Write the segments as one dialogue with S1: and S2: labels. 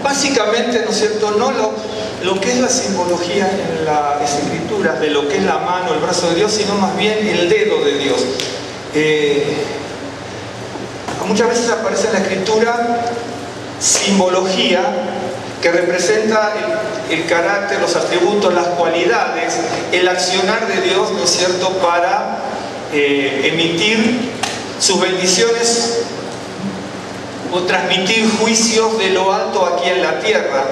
S1: básicamente, ¿no es cierto?, no lo que es la simbología en las escrituras de lo que es la mano, el brazo de Dios, sino más bien el dedo de Dios. Muchas veces aparece en la escritura simbología que representa el carácter, los atributos, las cualidades, el accionar de Dios, ¿no es cierto?, para emitir sus bendiciones o transmitir juicios de lo alto aquí en la tierra.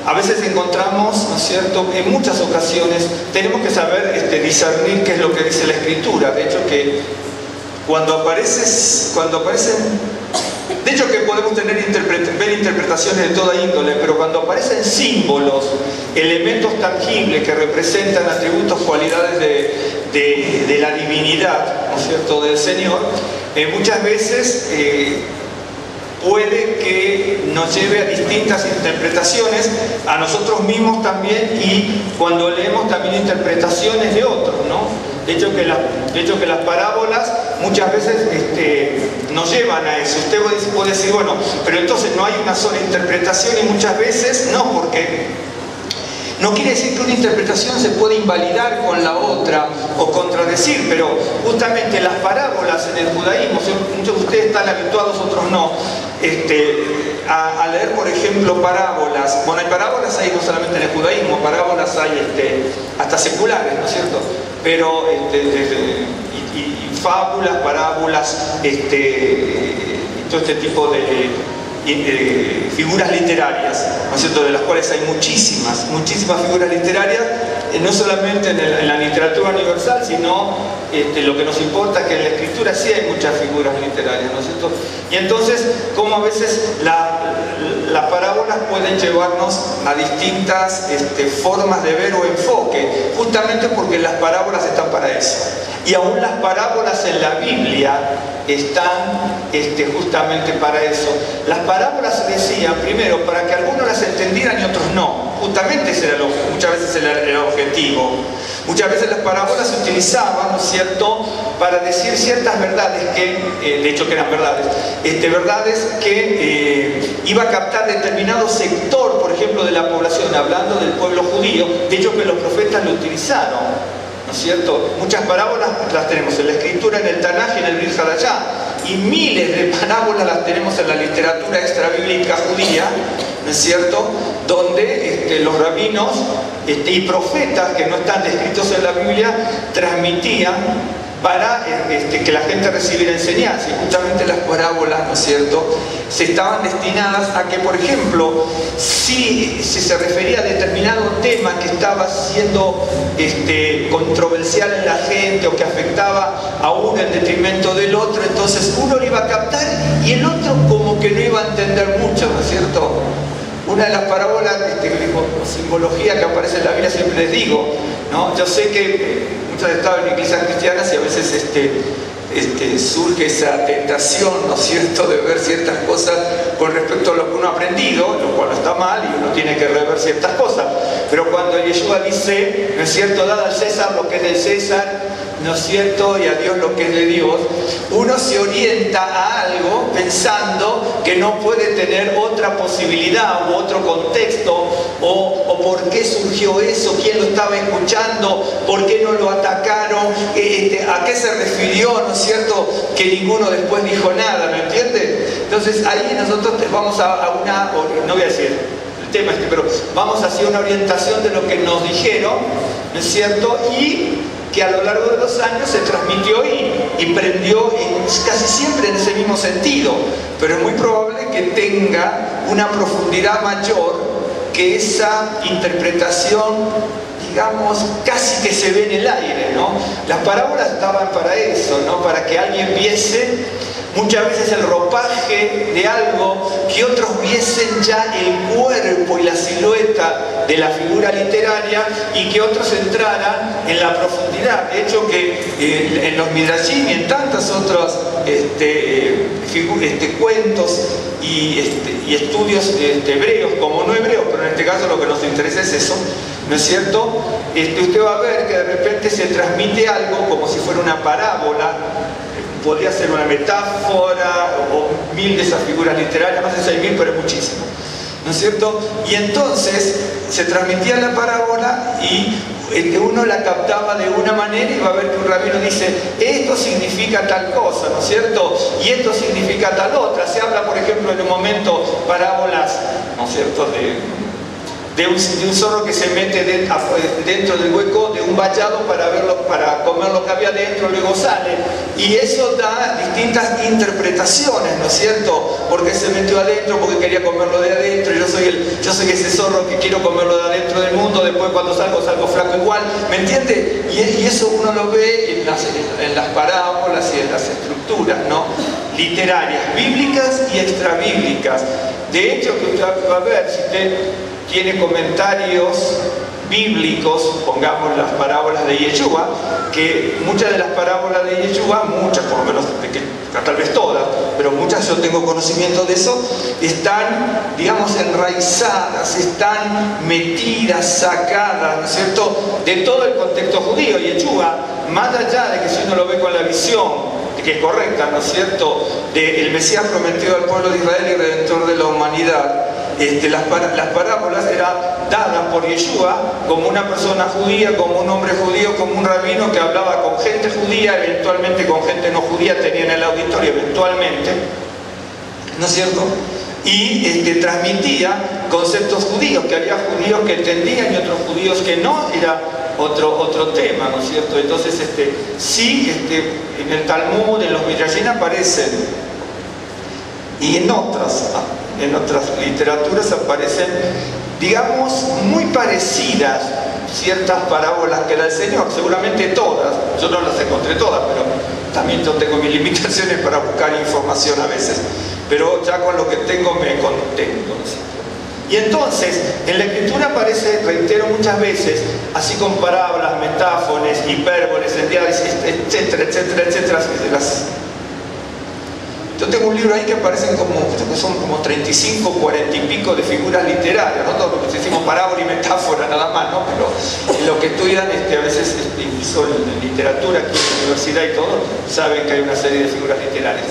S1: A veces encontramos, ¿no es cierto?, en muchas ocasiones tenemos que saber discernir qué es lo que dice la Escritura. De hecho que cuando aparecen, de hecho que podemos ver interpretaciones de toda índole, pero cuando aparecen símbolos, elementos tangibles que representan atributos, cualidades de la divinidad, ¿no es cierto?, del Señor, muchas veces puede que nos lleve a distintas interpretaciones, a nosotros mismos también, y cuando leemos también interpretaciones de otros, ¿no? De hecho que las parábolas muchas veces nos llevan a eso. Usted puede decir, bueno, pero entonces no hay una sola interpretación, y muchas veces no, porque no quiere decir que una interpretación se puede invalidar con la otra o contradecir, pero justamente las parábolas en el judaísmo, muchos de ustedes están habituados, otros no, a leer, por ejemplo, parábolas. Bueno, hay parábolas ahí no solamente en el judaísmo, parábolas hay hasta seculares, ¿no es cierto? Pero y fábulas, parábolas, todo este tipo de figuras literarias, ¿no es cierto?, de las cuales hay muchísimas figuras literarias, no solamente en la literatura universal, sino lo que nos importa es que en la escritura sí hay muchas figuras literarias, ¿no es cierto? Y entonces, como a veces las parábolas pueden llevarnos a distintas formas de ver o enfoque, justamente porque las parábolas están para eso. Y aún las parábolas en la Biblia están justamente para eso. Las parábolas se decían, primero, para que algunos las entendieran y otros no. Justamente ese era muchas veces el objetivo. Muchas veces las parábolas se utilizaban, ¿no es cierto?, para decir ciertas verdades de hecho que eran verdades, verdades que iba a captar determinado sector, por ejemplo, de la población, hablando del pueblo judío. De hecho que los profetas lo utilizaron, ¿no es cierto? Muchas parábolas las tenemos en la escritura, en el Tanaj, en el Brit Hadashah, y miles de parábolas las tenemos en la literatura extrabíblica judía, ¿no es cierto?, donde los rabinos y profetas que no están descritos en la Biblia transmitían para que la gente recibiera enseñanza. Y justamente las parábolas, ¿no es cierto?, se estaban destinadas a que, por ejemplo, si se refería a determinado tema que estaba siendo controversial en la gente o que afectaba a uno en detrimento del otro, entonces uno lo iba a captar y el otro como que no iba a entender mucho, ¿no es cierto? Una de las parábolas, simbología que aparece en la Biblia, siempre les digo, ¿no? Yo sé que muchos han estado en iglesias cristianas y a veces surge esa tentación, ¿no es cierto?, de ver ciertas cosas con respecto a lo que uno ha aprendido, lo cual no está mal y uno tiene que rever ciertas cosas. Pero cuando Yeshua dice, ¿no es cierto?, dad al César lo que es del César, ¿no es cierto?, y a Dios lo que es de Dios, uno se orienta a algo pensando que no puede tener otra posibilidad u otro contexto, o por qué surgió eso, quién lo estaba escuchando, por qué no lo atacaron, a qué se refirió, ¿no es cierto?, que ninguno después dijo nada, ¿me entiende? Entonces ahí nosotros vamos a una, no voy a decir el tema pero vamos hacia una orientación de lo que nos dijeron, ¿no es cierto?, y que a lo largo de los años se transmitió y prendió casi siempre en ese mismo sentido, pero es muy probable que tenga una profundidad mayor que esa interpretación, digamos, casi que se ve en el aire, ¿no? Las parábolas estaban para eso, ¿no?, para que alguien viese muchas veces el ropaje de algo, que otros viesen ya el cuerpo y la silueta de la figura literaria y que otros entraran en la profundidad. De hecho que en los Midrashim y en tantos otros cuentos y estudios hebreos como no hebreos, pero en este caso lo que nos interesa es eso, ¿no es cierto? Usted va a ver que de repente se transmite algo como si fuera una parábola, podría ser una metáfora o 1000 de esas figuras literarias, no sé si hay 1000, pero es muchísimo, ¿no es cierto? Y entonces se transmitía la parábola y uno la captaba de una manera y va a ver que un rabino dice, esto significa tal cosa, ¿no es cierto? Y esto significa tal otra. Se habla, por ejemplo, en un momento parábolas, ¿no es cierto?, de un zorro que se mete dentro del hueco de un vallado para comer lo que había dentro, luego sale. Y eso da distintas interpretaciones, ¿no es cierto? Porque se metió adentro, porque quería comerlo de adentro, yo soy ese zorro que quiero comerlo de adentro del mundo, después cuando salgo flaco igual, ¿me entiende? Y eso uno lo ve en las parábolas y en las estructuras, ¿no?, literarias, bíblicas y extrabíblicas. De hecho, que usted va a ver, si usted tiene comentarios bíblicos, pongamos las parábolas de Yeshua, que muchas de las parábolas de Yeshua, muchas por lo menos, tal vez todas, pero muchas yo tengo conocimiento de eso, están, digamos, enraizadas, están metidas, sacadas, ¿no es cierto?, de todo el contexto judío. Yeshua, más allá de que si uno lo ve con la visión, que es correcta, ¿no es cierto?, del Mesías prometido al pueblo de Israel y Redentor de la humanidad, las parábolas eran dadas por Yeshua como una persona judía, como un hombre judío, como un rabino que hablaba con gente judía, eventualmente con gente no judía, tenía en el auditorio eventualmente, ¿no es cierto?, y transmitía conceptos judíos, que había judíos que entendían y otros judíos que no, era otro tema, ¿no es cierto? Entonces, sí, en el Talmud, en los Midrashim aparecen, y en otras literaturas aparecen, digamos, muy parecidas ciertas parábolas que da el Señor, seguramente todas, yo no las encontré todas, pero también yo tengo mis limitaciones para buscar información a veces, pero ya con lo que tengo me contento, ¿no es cierto? Y entonces, en la Escritura aparece, reitero muchas veces, así con parábolas, metáforas, hipérboles, etcétera, etcétera, etcétera. Yo tengo un libro ahí que aparecen son como 35, 40 y pico de figuras literarias, no todo lo que decimos parábola y metáfora nada más, ¿no? Pero lo que estudian a veces incluso en literatura aquí en la universidad y todo, saben que hay una serie de figuras literarias.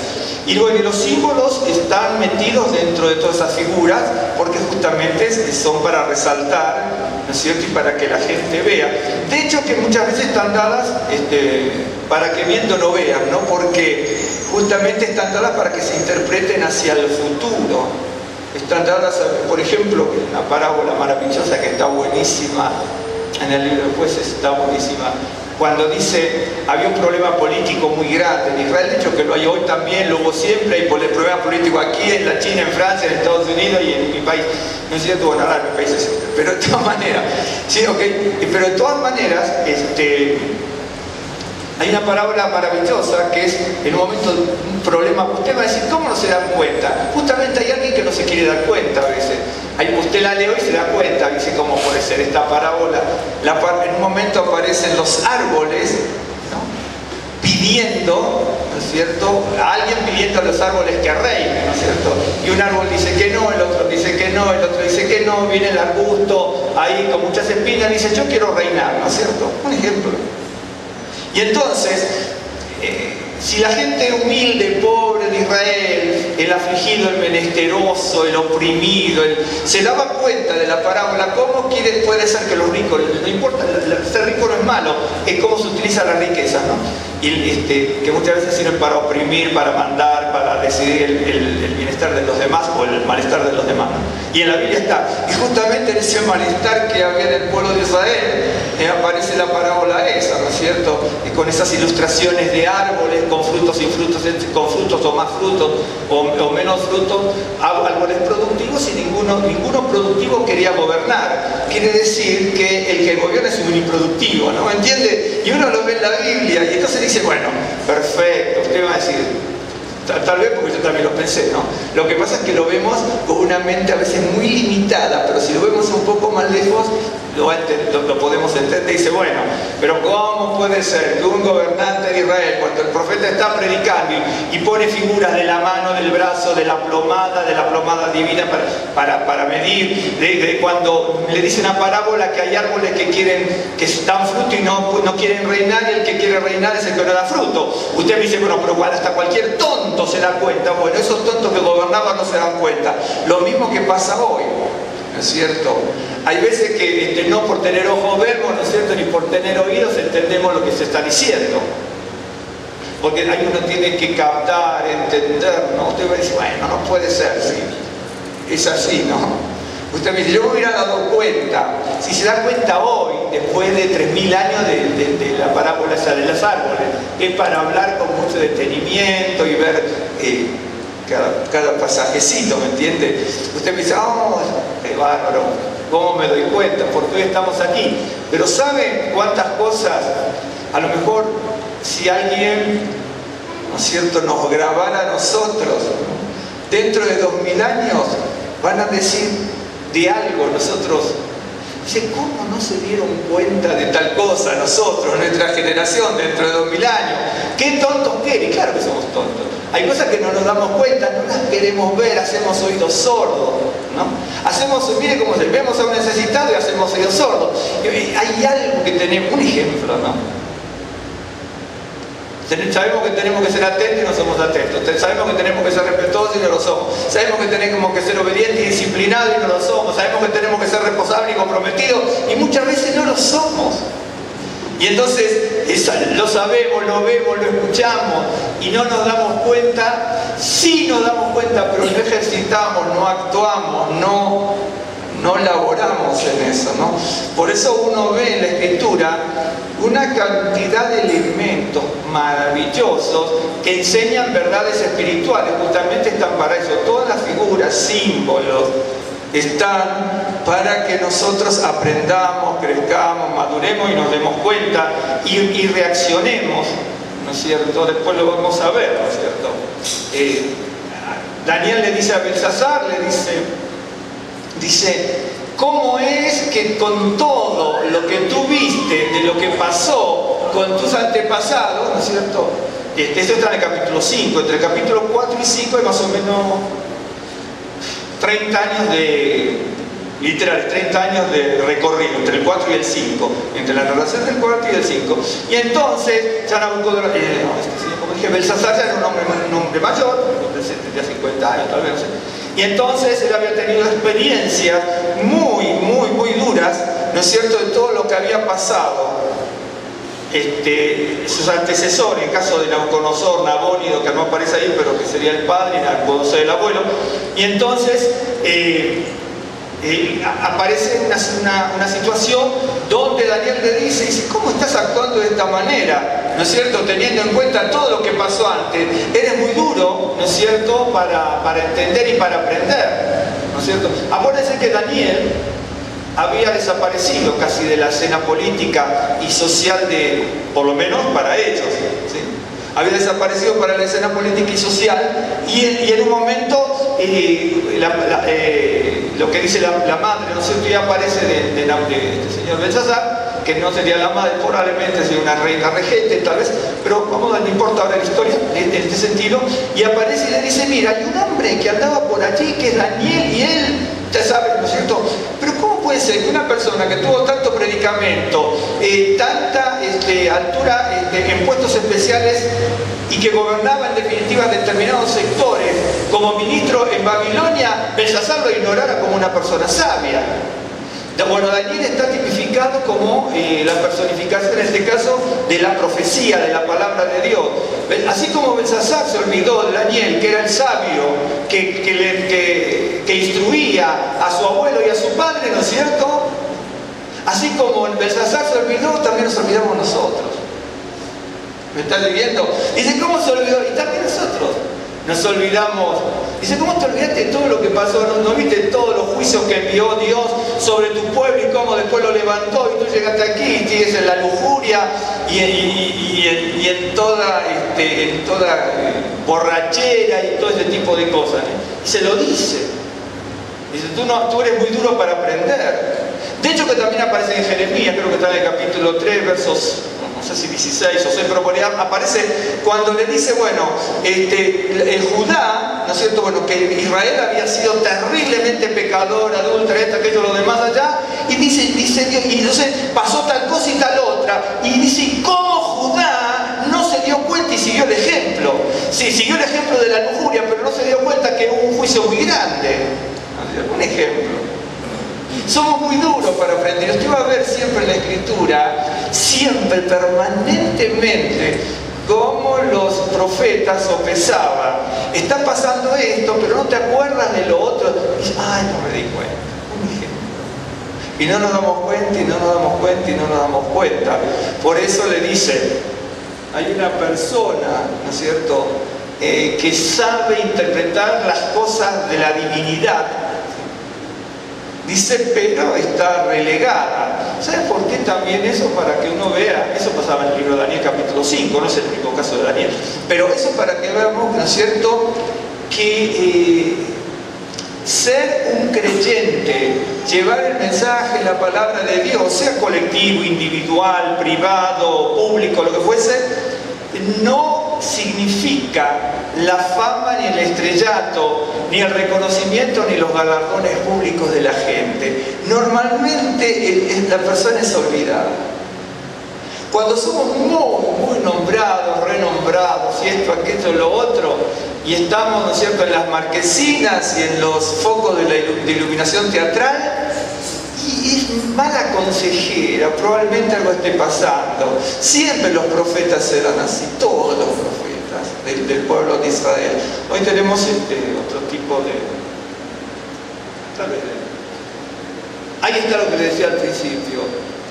S1: Y bueno, los símbolos están metidos dentro de todas esas figuras porque justamente son para resaltar, ¿no es cierto?, y para que la gente vea. De hecho, que muchas veces están dadas para que viendo no vean, ¿no? Porque justamente están dadas para que se interpreten hacia el futuro. Están dadas, por ejemplo, una parábola maravillosa que está buenísima en el libro de Jueces, está buenísima, cuando dice, había un problema político muy grande en Israel, de hecho que lo hay hoy también, lo hubo siempre, hay problema político aquí, en la China, en Francia, en Estados Unidos y en mi país, no es cierto, bueno, ahora en mi país es siempre, pero de todas maneras, sí, okay, pero de todas maneras, hay una parábola maravillosa que es en un momento un problema. Usted va a decir, ¿cómo no se dan cuenta? Justamente hay alguien que no se quiere dar cuenta a veces. Usted la lee y se da cuenta, dice, ¿cómo puede ser esta parábola? En un momento aparecen los árboles, ¿no?, pidiendo, ¿no es cierto?, a alguien pidiendo a los árboles que reinen, ¿no es cierto? Y un árbol dice que no, el otro dice que no, el otro dice que no, viene el arbusto ahí con muchas espinas y dice, yo quiero reinar, ¿no es cierto? Un ejemplo. Y entonces, si la gente humilde, pobre de Israel, el afligido, el menesteroso, el oprimido, se daba cuenta de la parábola, ¿cómo puede ser que los ricos, no importa, ser rico no es malo, es cómo se utiliza la riqueza, ¿no? Y que muchas veces sirven para oprimir, para mandar, para decidir el bienestar de los demás o el malestar de los demás, ¿no? Y en la Biblia está, y justamente en ese malestar que había en el pueblo de Israel, aparece la parábola esa, ¿no es cierto? Y con esas ilustraciones de árboles, con frutos y frutos, con frutos o más frutos, o menos frutos, árboles productivos, y ninguno productivo quería gobernar. Quiere decir que el que gobierna es un improductivo, ¿no? ¿Me entiende? Y uno lo ve en la Biblia, y entonces dice, bueno, perfecto, usted va a decir, tal vez porque yo también lo pensé, ¿no? Lo que pasa es que lo vemos con una mente a veces muy limitada, pero si lo vemos un poco más lejos, lo podemos entender. Dice, bueno, pero ¿cómo puede ser que un gobernante de Israel, cuando el profeta está predicando y pone figuras de la mano, del brazo, de la plomada divina para medir, de cuando le dice una parábola que hay árboles que dan fruto y no quieren reinar, y el que quiere reinar es el que no da fruto? Usted me dice, bueno, pero hasta cualquier tonto se da cuenta. Bueno, esos tontos que gobernaban no se dan cuenta. Lo mismo que pasa hoy, ¿no es cierto? Hay veces que no por tener ojos vemos, ¿no es cierto?, ni por tener oídos entendemos lo que se está diciendo. Porque ahí uno tiene que captar, entender, ¿no? Usted va a decir, bueno, no puede ser, sí. Es así, ¿no? Usted me dice, yo me hubiera dado cuenta. Si se da cuenta hoy, después de 3.000 años de la parábola esa de los árboles, es para hablar con mucho detenimiento y ver cada pasajecito, ¿me entiende? Usted me dice, oh, qué bárbaro, ¿cómo me doy cuenta? Porque hoy estamos aquí. Pero ¿saben cuántas cosas? A lo mejor si alguien, ¿no es cierto?, nos grabara a nosotros, dentro de 2000 años, van a decir de algo nosotros. Dice, ¿cómo no se dieron cuenta de tal cosa nosotros, nuestra generación, dentro de 2000 años? ¿Qué tontos que eres? Claro que somos tontos. Hay cosas que no nos damos cuenta, no las queremos ver, hacemos oídos sordos, ¿no? Mire cómo se, vemos a un necesitado y hacemos oídos sordos. Hay algo que tenemos, un ejemplo, ¿no? Sabemos que tenemos que ser atentos y no somos atentos. Sabemos que tenemos que ser respetuosos y no lo somos. Sabemos que tenemos que ser obedientes y disciplinados y no lo somos. Sabemos que tenemos que ser responsables y comprometidos y muchas veces no lo somos. Y entonces lo sabemos, lo vemos, lo escuchamos y no nos damos cuenta. Sí nos damos cuenta, pero no ejercitamos, no actuamos, no laboramos en eso, ¿no? Por eso uno ve en la Escritura una cantidad de elementos maravillosos que enseñan verdades espirituales. Justamente están para eso. Todas las figuras, símbolos, están para que nosotros aprendamos, crezcamos, maduremos y nos demos cuenta y reaccionemos, ¿no es cierto? Después lo vamos a ver, ¿no es cierto? Daniel le dice a Belsasar, dice, ¿cómo es que con todo lo que tú viste de lo que pasó con tus antepasados, ¿no es cierto? Esto está en el capítulo 5, entre el capítulo 4 y 5 hay más o menos 30 años literal, 30 años de recorrido, entre el 4 y el 5, entre la narración del 4 y el 5. Y entonces, ya Nabucodonosor, como dije, Belsasar ya era un hombre mayor, tendría 50 años tal vez, no sé. Y entonces él había tenido experiencias muy duras, ¿no es cierto?, de todo lo que había pasado. Sus antecesores, en el caso de Nabucodonosor, Nabónido, que no aparece ahí, pero que sería el padre, y Nabucodonosor el abuelo. Y entonces aparece una situación donde Daniel le dice, ¿cómo estás actuando de esta manera? ¿No es cierto? Teniendo en cuenta todo lo que pasó antes. Eres muy duro, ¿no es cierto?, para entender y para aprender, ¿no es cierto? Acuérdense que Daniel había desaparecido casi de la escena política y social por lo menos para ellos, ¿sí? Había desaparecido para la escena política y social y en un momento lo que dice la madre, ¿no es cierto?, ya aparece de este señor Belsasar, que no sería la madre, probablemente sería una reina regente tal vez, pero vamos, no importa ahora la historia en este sentido, y aparece y le dice, mira, hay un hombre que andaba por allí que es Daniel y él, ya saben, ¿no es cierto? Pero ¿cómo puede ser que una persona que tuvo tanto predicamento, tanta altura en puestos especiales y que gobernaba en definitiva determinados sectores como ministro en Babilonia, Belsasar lo ignorara como una persona sabia? Bueno, Daniel está tipificado como la personificación, en este caso, de la profecía, de la palabra de Dios. Así como Belsasar se olvidó de Daniel, que era el sabio, que instruía a su abuelo y a su padre, ¿no es cierto? Así como Belsasar se olvidó, también nos olvidamos nosotros. ¿Me estás viendo? Dice, ¿cómo se olvidó? Y también nosotros nos olvidamos. Dice, ¿cómo te olvidaste de todo lo que pasó? ¿No viste todos los juicios que envió Dios sobre tu pueblo y cómo después lo levantó y tú llegaste aquí y tienes en la lujuria y en toda borrachera y todo ese tipo de cosas? Y se lo dice. Dice, tú eres muy duro para aprender. De hecho que también aparece en Jeremías, creo que está en el capítulo 3, versos, no sé si 16 o 6, pero por ahí aparece cuando le dice, bueno, el Judá, ¿no es cierto? Bueno, que Israel había sido terriblemente pecador, adúltero, esto, aquello, lo demás allá, y dice Dios, y entonces pasó tal cosa y tal otra, y dice, ¿cómo Judá no se dio cuenta y siguió el ejemplo? Sí, siguió el ejemplo de la lujuria, pero no se dio cuenta que hubo un juicio muy grande. Un ejemplo. Somos muy duros para aprender. Usted va a ver siempre en la Escritura, siempre, permanentemente, cómo los profetas sopesaban. Está pasando esto, pero no te acuerdas de lo otro. Y dices, ay, no me di cuenta. Un ejemplo. Y no nos damos cuenta, y no nos damos cuenta, y no nos damos cuenta. Por eso le dice, hay una persona, ¿no es cierto?, que sabe interpretar las cosas de la divinidad. Dice, pero está relegada. ¿Sabes por qué también eso? Para que uno vea, eso pasaba en el libro de Daniel capítulo 5, no es el único caso de Daniel, pero eso para que veamos, ¿no es cierto?, que ser un creyente, llevar el mensaje, la palabra de Dios, sea colectivo, individual, privado, público, lo que fuese, no significa la fama ni el estrellato, ni el reconocimiento, ni los galardones públicos de la gente. Normalmente la persona es olvidada. Cuando somos muy nombrados, renombrados, y esto, aquello, lo otro, y estamos, ¿no es cierto?, en las marquesinas y en los focos de iluminación teatral, y es mala consejera, probablemente algo esté pasando. Siempre los profetas eran así, todos los profetas del pueblo de Israel. Hoy tenemos otro tipo de... Ahí está lo que le decía al principio,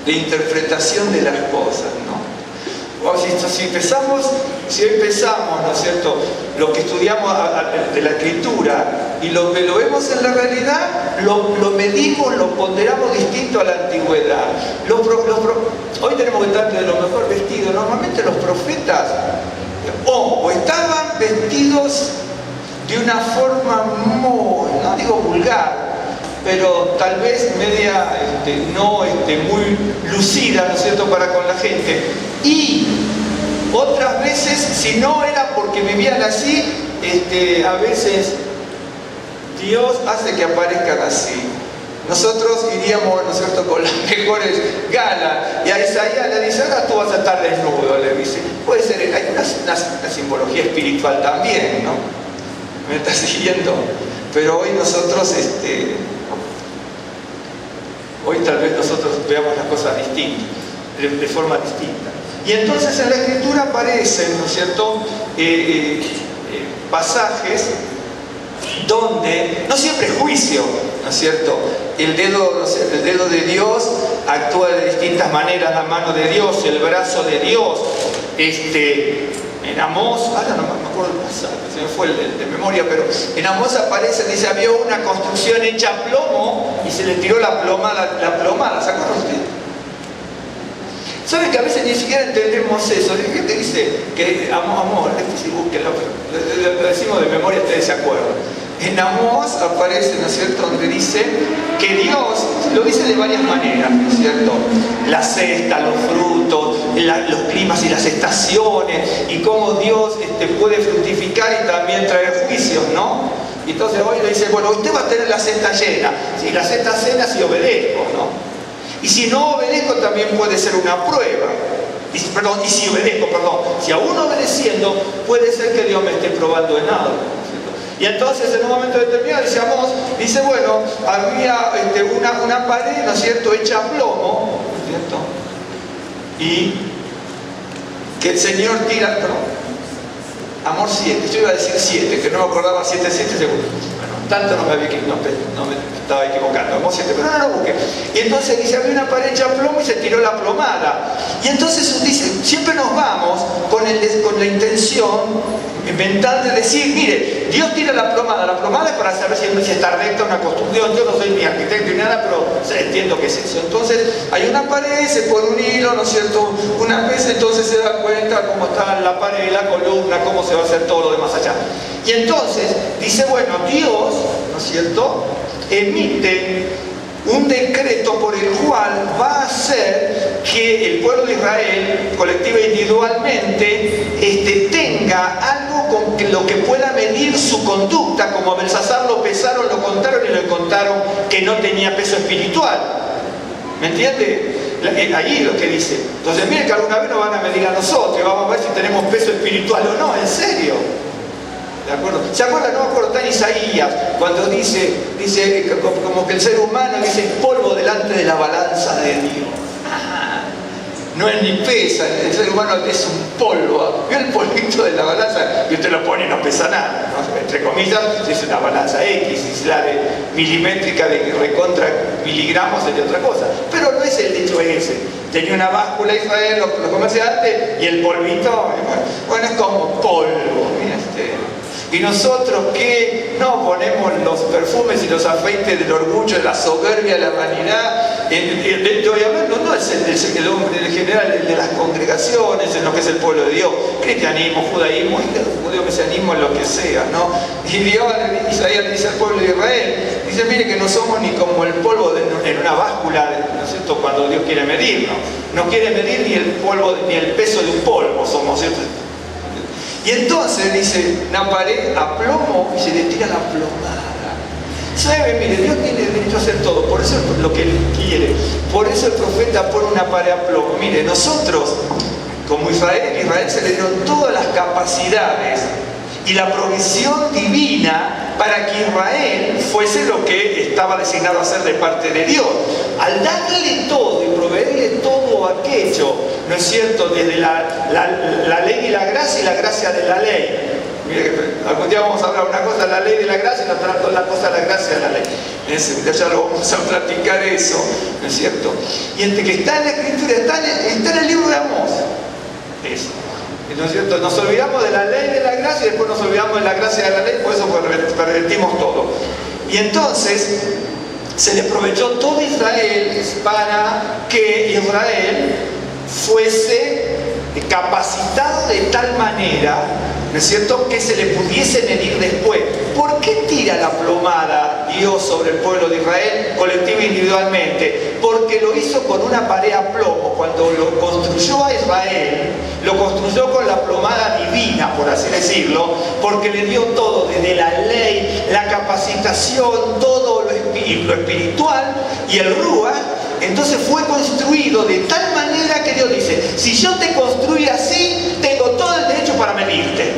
S1: de interpretación de las cosas, ¿no? Si hoy empezamos, ¿no es cierto?, lo que estudiamos de la Escritura y lo que lo vemos en la realidad, lo medimos, lo ponderamos distinto a la antigüedad. Hoy tenemos que estar de lo mejor vestidos. Normalmente los profetas o estaban vestidos de una forma muy, no digo vulgar, pero tal vez media, no muy lucida, ¿no es cierto?, para con la gente. Y otras veces, si no era porque vivían así, a veces Dios hace que aparezcan así. Nosotros iríamos, ¿no es cierto?, con las mejores galas, y a Isaías le dice, ahora tú vas a estar desnudo, le dice. Puede ser, hay una simbología espiritual también, ¿no? ¿Me está siguiendo? Pero hoy nosotros, hoy tal vez nosotros veamos las cosas distintas, de forma distinta. Y entonces en la Escritura aparecen, ¿no es cierto?, pasajes donde, no siempre es juicio, ¿no es cierto?, el dedo de Dios actúa de distintas maneras, la mano de Dios, el brazo de Dios. En Amós, ahora no me acuerdo el pasaje, se me fue el de memoria, pero en Amós aparece, dice, había una construcción hecha a plomo y se le tiró la plomada, ¿se acuerdan ustedes? ¿Saben que a veces ni siquiera entendemos eso? Hay gente que dice que amor, si búsquenlo, lo decimos de memoria, ustedes se acuerdan. En Amós aparece, ¿no es cierto?, donde dice que Dios, lo dice de varias maneras, ¿no es cierto?, la cesta, los frutos, los climas y las estaciones, y cómo Dios puede fructificar y también traer juicios, ¿no? Y entonces hoy le dice, bueno, usted va a tener la cesta llena. Si la cesta llena, si obedezco, ¿no? Y si no obedezco, también puede ser una prueba. Y si obedezco, si aún obedeciendo, puede ser que Dios me esté probando en algo. Y entonces en un momento determinado dice, bueno, había una pared, ¿no es cierto?, hecha a plomo, ¿no es cierto?, y que el Señor tira, Amor 7, yo iba a decir 7, que no me acordaba 7 segundos. Bueno, tanto no me estaba equivocando, Amor 7, pero no lo busqué. Y entonces dice, había una pared hecha a plomo y se tiró la plomada. Y entonces dice, siempre nos vamos con la intención mental de decir, mire, Dios tira la plomada es para saber si está recta una construcción. Yo no soy ni arquitecto ni nada, pero entiendo qué es eso. Entonces hay una pared, se pone un hilo, ¿no es cierto?, una vez, entonces se da cuenta cómo está la pared, la columna, cómo se va a hacer todo lo demás allá. Y entonces dice, bueno, Dios, ¿no es cierto?, emite un decreto por el cual va a hacer que el pueblo de Israel, colectiva e individualmente, tenga algo con lo que pueda medir su conducta. Como a Belsasar lo pesaron, lo contaron y le contaron que no tenía peso espiritual. ¿Me entiende? Ahí lo que dice. Entonces miren que alguna vez nos van a medir a nosotros y vamos a ver si tenemos peso espiritual o no, en serio. ¿De acuerdo? ¿Se acuerdan? No me acuerdo, está en Isaías, cuando dice como que el ser humano dice polvo delante de la balanza de Dios. No es ni pesa, el ser humano es un polvo. ¿Vio el polvito de la balanza? Y usted lo pone y no pesa nada, ¿no? Entre comillas, si es una balanza X, si es la de milimétrica de recontra miligramos, sería otra cosa. Pero no es el dicho ese. Tenía una báscula Israel, los comerciantes, y el polvito, bueno, es como polvo. Mira Y nosotros que no ponemos los perfumes y los afeites del orgullo, de la soberbia, de la vanidad. Estoy hablando, no es el hombre en general, el de las congregaciones, en lo que es el pueblo de Dios, cristianismo, judaísmo, judeo-mesianismo, lo que sea, ¿no? Y Dios, Isaías le dice al pueblo de Israel, dice, mire que no somos ni como el polvo en una báscula, ¿no es cierto?, cuando Dios quiere medirnos. No quiere medir ni el polvo, ni el peso de un polvo, somos, ¿cierto? Y entonces dice, una pared a plomo y se le tira la plomada. ¿Sabe? Mire, Dios tiene derecho a hacer todo, por eso es lo que Él quiere. Por eso el profeta pone una pared a plomo. Mire, nosotros, como Israel se le dieron todas las capacidades y la provisión divina para que Israel fuese lo que estaba designado a ser de parte de Dios. Al darle todo y proveerle todo aquello, ¿no es cierto?, desde la ley y la gracia de la ley. Mire que algún día vamos a hablar una cosa de la ley de la gracia y otra cosa de la gracia de la ley. Ya lo vamos a platicar eso, ¿no es cierto? Y entre que está en la Escritura, está en el libro de Amós. Eso. ¿No es cierto? Nos olvidamos de la ley de la gracia y después nos olvidamos de la gracia de la ley, por eso pervertimos todo. Y entonces se le proveyó todo Israel para que Israel fuese capacitado de tal manera, ¿no es cierto?, que se le pudiese medir después. ¿Por qué tira la plomada Dios sobre el pueblo de Israel, colectivo e individualmente? Porque lo hizo con una pared a plomo. Cuando lo construyó a Israel, lo construyó con la plomada divina, por así decirlo, porque le dio todo, desde la ley, la capacitación, todo lo espiritual y el Ruach. Entonces fue construido de tal manera que Dios dice, si yo te construí así, tengo todo el derecho para medirte.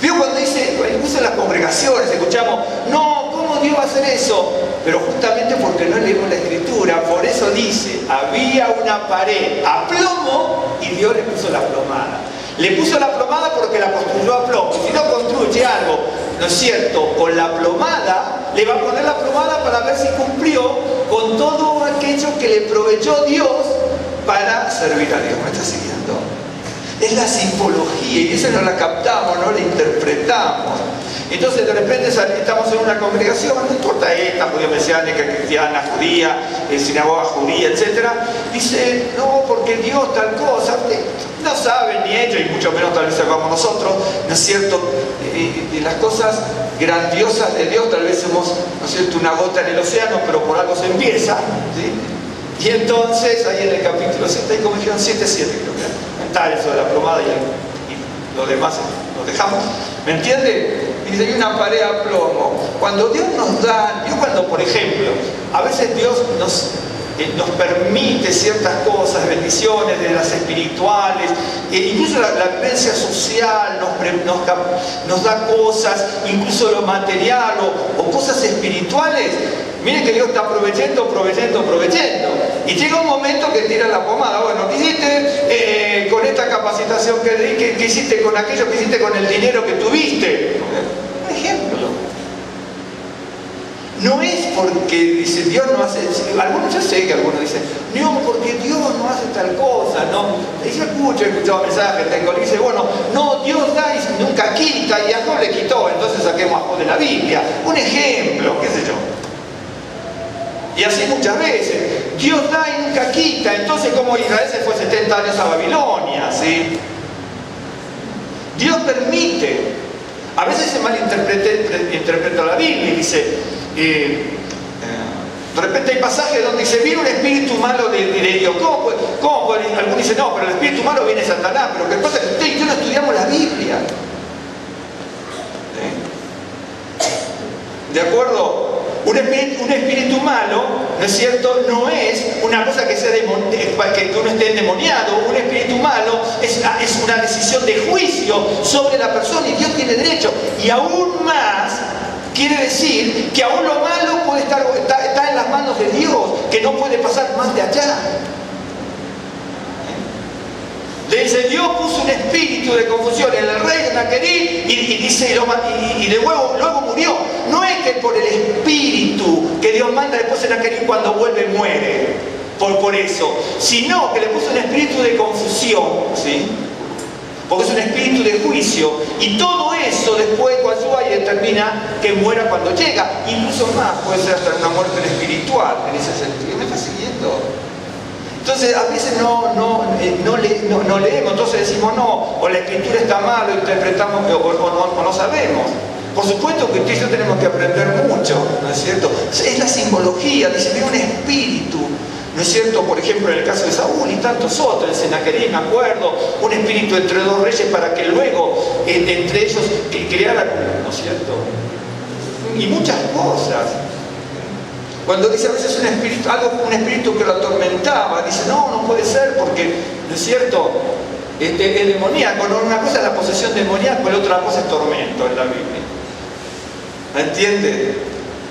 S1: ¿Vio cuando dice, incluso en las congregaciones, escuchamos, no, ¿cómo Dios va a hacer eso? Pero justamente porque no leemos la Escritura, por eso dice, había una pared a plomo y Dios le puso la plomada. Le puso la plomada porque la construyó a plomo. Si no construye algo, ¿no es cierto?, con la plomada, le va a poner la plomada para ver si cumplió con todo aquello que le proveyó Dios para servir a Dios. ¿Me está siguiendo? Es la simbología y esa no la captamos, no la interpretamos. Entonces de repente estamos en una congregación, no importa esta, judía mesiánica, cristiana, judía, sinagoga judía, etc. Dice, no, porque Dios tal cosa. No saben ni ellos, y mucho menos tal vez sepamos nosotros, ¿no es cierto?, de las cosas grandiosas de Dios. Tal vez somos, ¿no es cierto?, una gota en el océano, pero por algo se empieza, ¿sí? Y entonces, ahí en el capítulo 7, como dijeron, 7:7 creo que está eso de la plomada y lo demás lo dejamos. ¿Me entiende? Y dice, hay una pared a plomo. Cuando Dios nos da, cuando, por ejemplo, a veces Dios nos permite ciertas cosas, bendiciones de las espirituales, incluso la vivencia social nos da cosas, incluso lo material o cosas espirituales. Miren que Dios está proveyendo. Y llega un momento que tira la pomada. Bueno, ¿qué hiciste con esta capacitación que di? ¿Qué hiciste con aquello? ¿Qué hiciste con el dinero que tuviste? Un ejemplo. No es porque dice Dios no hace, yo sé que algunos dicen, no, porque Dios no hace tal cosa, no. Y yo he escuchado mensajes, dice, bueno, no, Dios da y nunca quita, y a Job le quitó, entonces saquemos a Job de la Biblia. Un ejemplo, qué sé yo. Y así muchas veces, Dios da y nunca quita, entonces como Israel se fue 70 años a Babilonia, ¿sí? Dios permite. A veces se malinterpreta la Biblia y dice, De repente hay pasajes donde dice, viene un espíritu malo de Dios. ¿Cómo puede? Algunos dicen, no, pero el espíritu malo viene de Satanás. Pero lo que pasa es que usted y yo no estudiamos la Biblia. ¿De acuerdo? Un espíritu malo, ¿no es cierto?, no es una cosa que sea que uno esté endemoniado. Un espíritu malo es una decisión de juicio sobre la persona, y Dios tiene derecho. Y aún más, quiere decir que aún lo malo puede está en las manos de Dios, que no puede pasar más de allá. Le dice, Dios puso un espíritu de confusión en el rey de Sennacherib y dice, y luego murió. No es que por el espíritu que Dios manda después Sennacherib cuando vuelve muere, por eso, sino que le puso un espíritu de confusión, ¿sí? Porque es un espíritu de juicio, y todo eso después cuando y determina que muera cuando llega. Incluso más, puede ser hasta una muerte espiritual en ese sentido. ¿Me está siguiendo? Entonces a veces no leemos, entonces decimos no, o la escritura está mal, o interpretamos, o no sabemos. Por supuesto que usted y yo tenemos que aprender mucho, ¿no es cierto? Es la simbología, dice, viene un espíritu, ¿no es cierto? Por ejemplo, en el caso de Saúl y tantos otros, en Sennacherib, me acuerdo, un espíritu entre dos reyes para que luego entre ellos crearan, ¿no es cierto? Y muchas cosas. Cuando dice a veces un espíritu que lo atormentaba, dice, no puede ser porque, ¿no es cierto?, es demoníaco. Una cosa es la posesión demoníaca, la otra cosa es tormento en la Biblia. ¿Me entiende?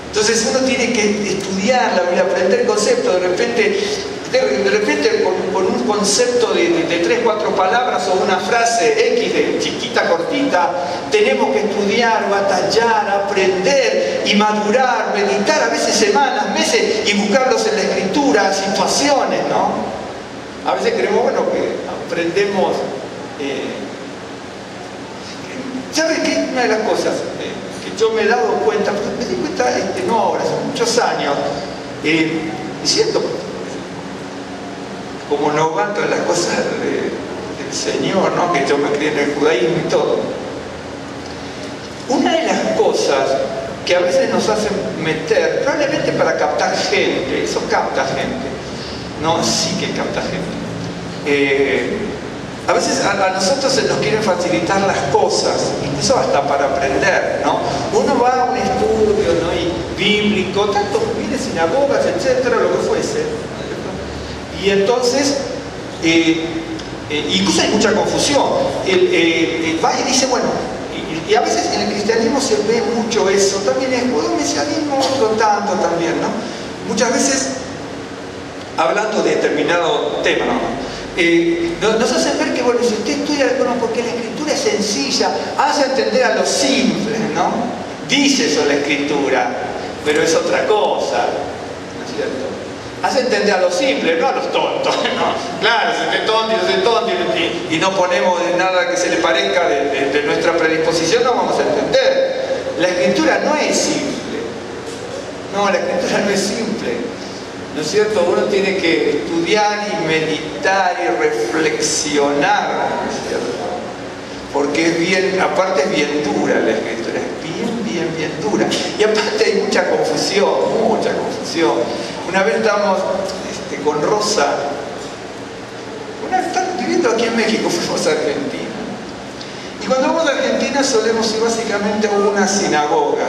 S1: Entonces uno tiene que estudiar la Biblia, aprender conceptos. De repente con un concepto de 3, 4 palabras o una frase X de chiquita, cortita, tenemos que estudiar, batallar, aprender y madurar, meditar, a veces semanas, meses, y buscarlos en la escritura, situaciones, ¿no? A veces creemos, bueno, que aprendemos. ¿Sabe qué? Una de las cosas que yo me he dado cuenta, me di cuenta no ahora, hace muchos años, es cierto, como novato en las cosas del Señor, ¿no?, que yo me crié en el judaísmo y todo. Una de las cosas que a veces nos hacen meter, probablemente para captar gente, eso capta gente, no, sí que capta gente. A veces a nosotros se nos quieren facilitar las cosas, incluso hasta para aprender, ¿no? Uno va a un estudio, ¿no?, y bíblico, tanto viene sinagogas, etcétera, lo que fuese. Y entonces, incluso hay mucha confusión. Va y dice, bueno, y a veces en el cristianismo se ve mucho eso, también es el mesianismo, otro tanto también, ¿no? Muchas veces, hablando de determinado tema, nos hacen ver que, bueno, si usted estudia, bueno, porque la escritura es sencilla, hace entender a los simples, ¿no? Dice eso la escritura, pero es otra cosa, ¿no es cierto? Hace entender a los simples, no a los tontos, ¿no? Claro, si usted es tonto, yo soy tonto, y no ponemos de nada que se le parezca de nuestra predisposición, no vamos a entender. La escritura no es simple. No, la escritura no es simple. ¿No es cierto? Uno tiene que estudiar y meditar y reflexionar, ¿no es cierto? Porque es bien, aparte es bien dura la escritura, es bien dura. Y aparte hay mucha confusión. Una vez estábamos con Rosa, viviendo aquí en México, fuimos a Argentina. Y cuando vamos a Argentina solemos ir básicamente a una sinagoga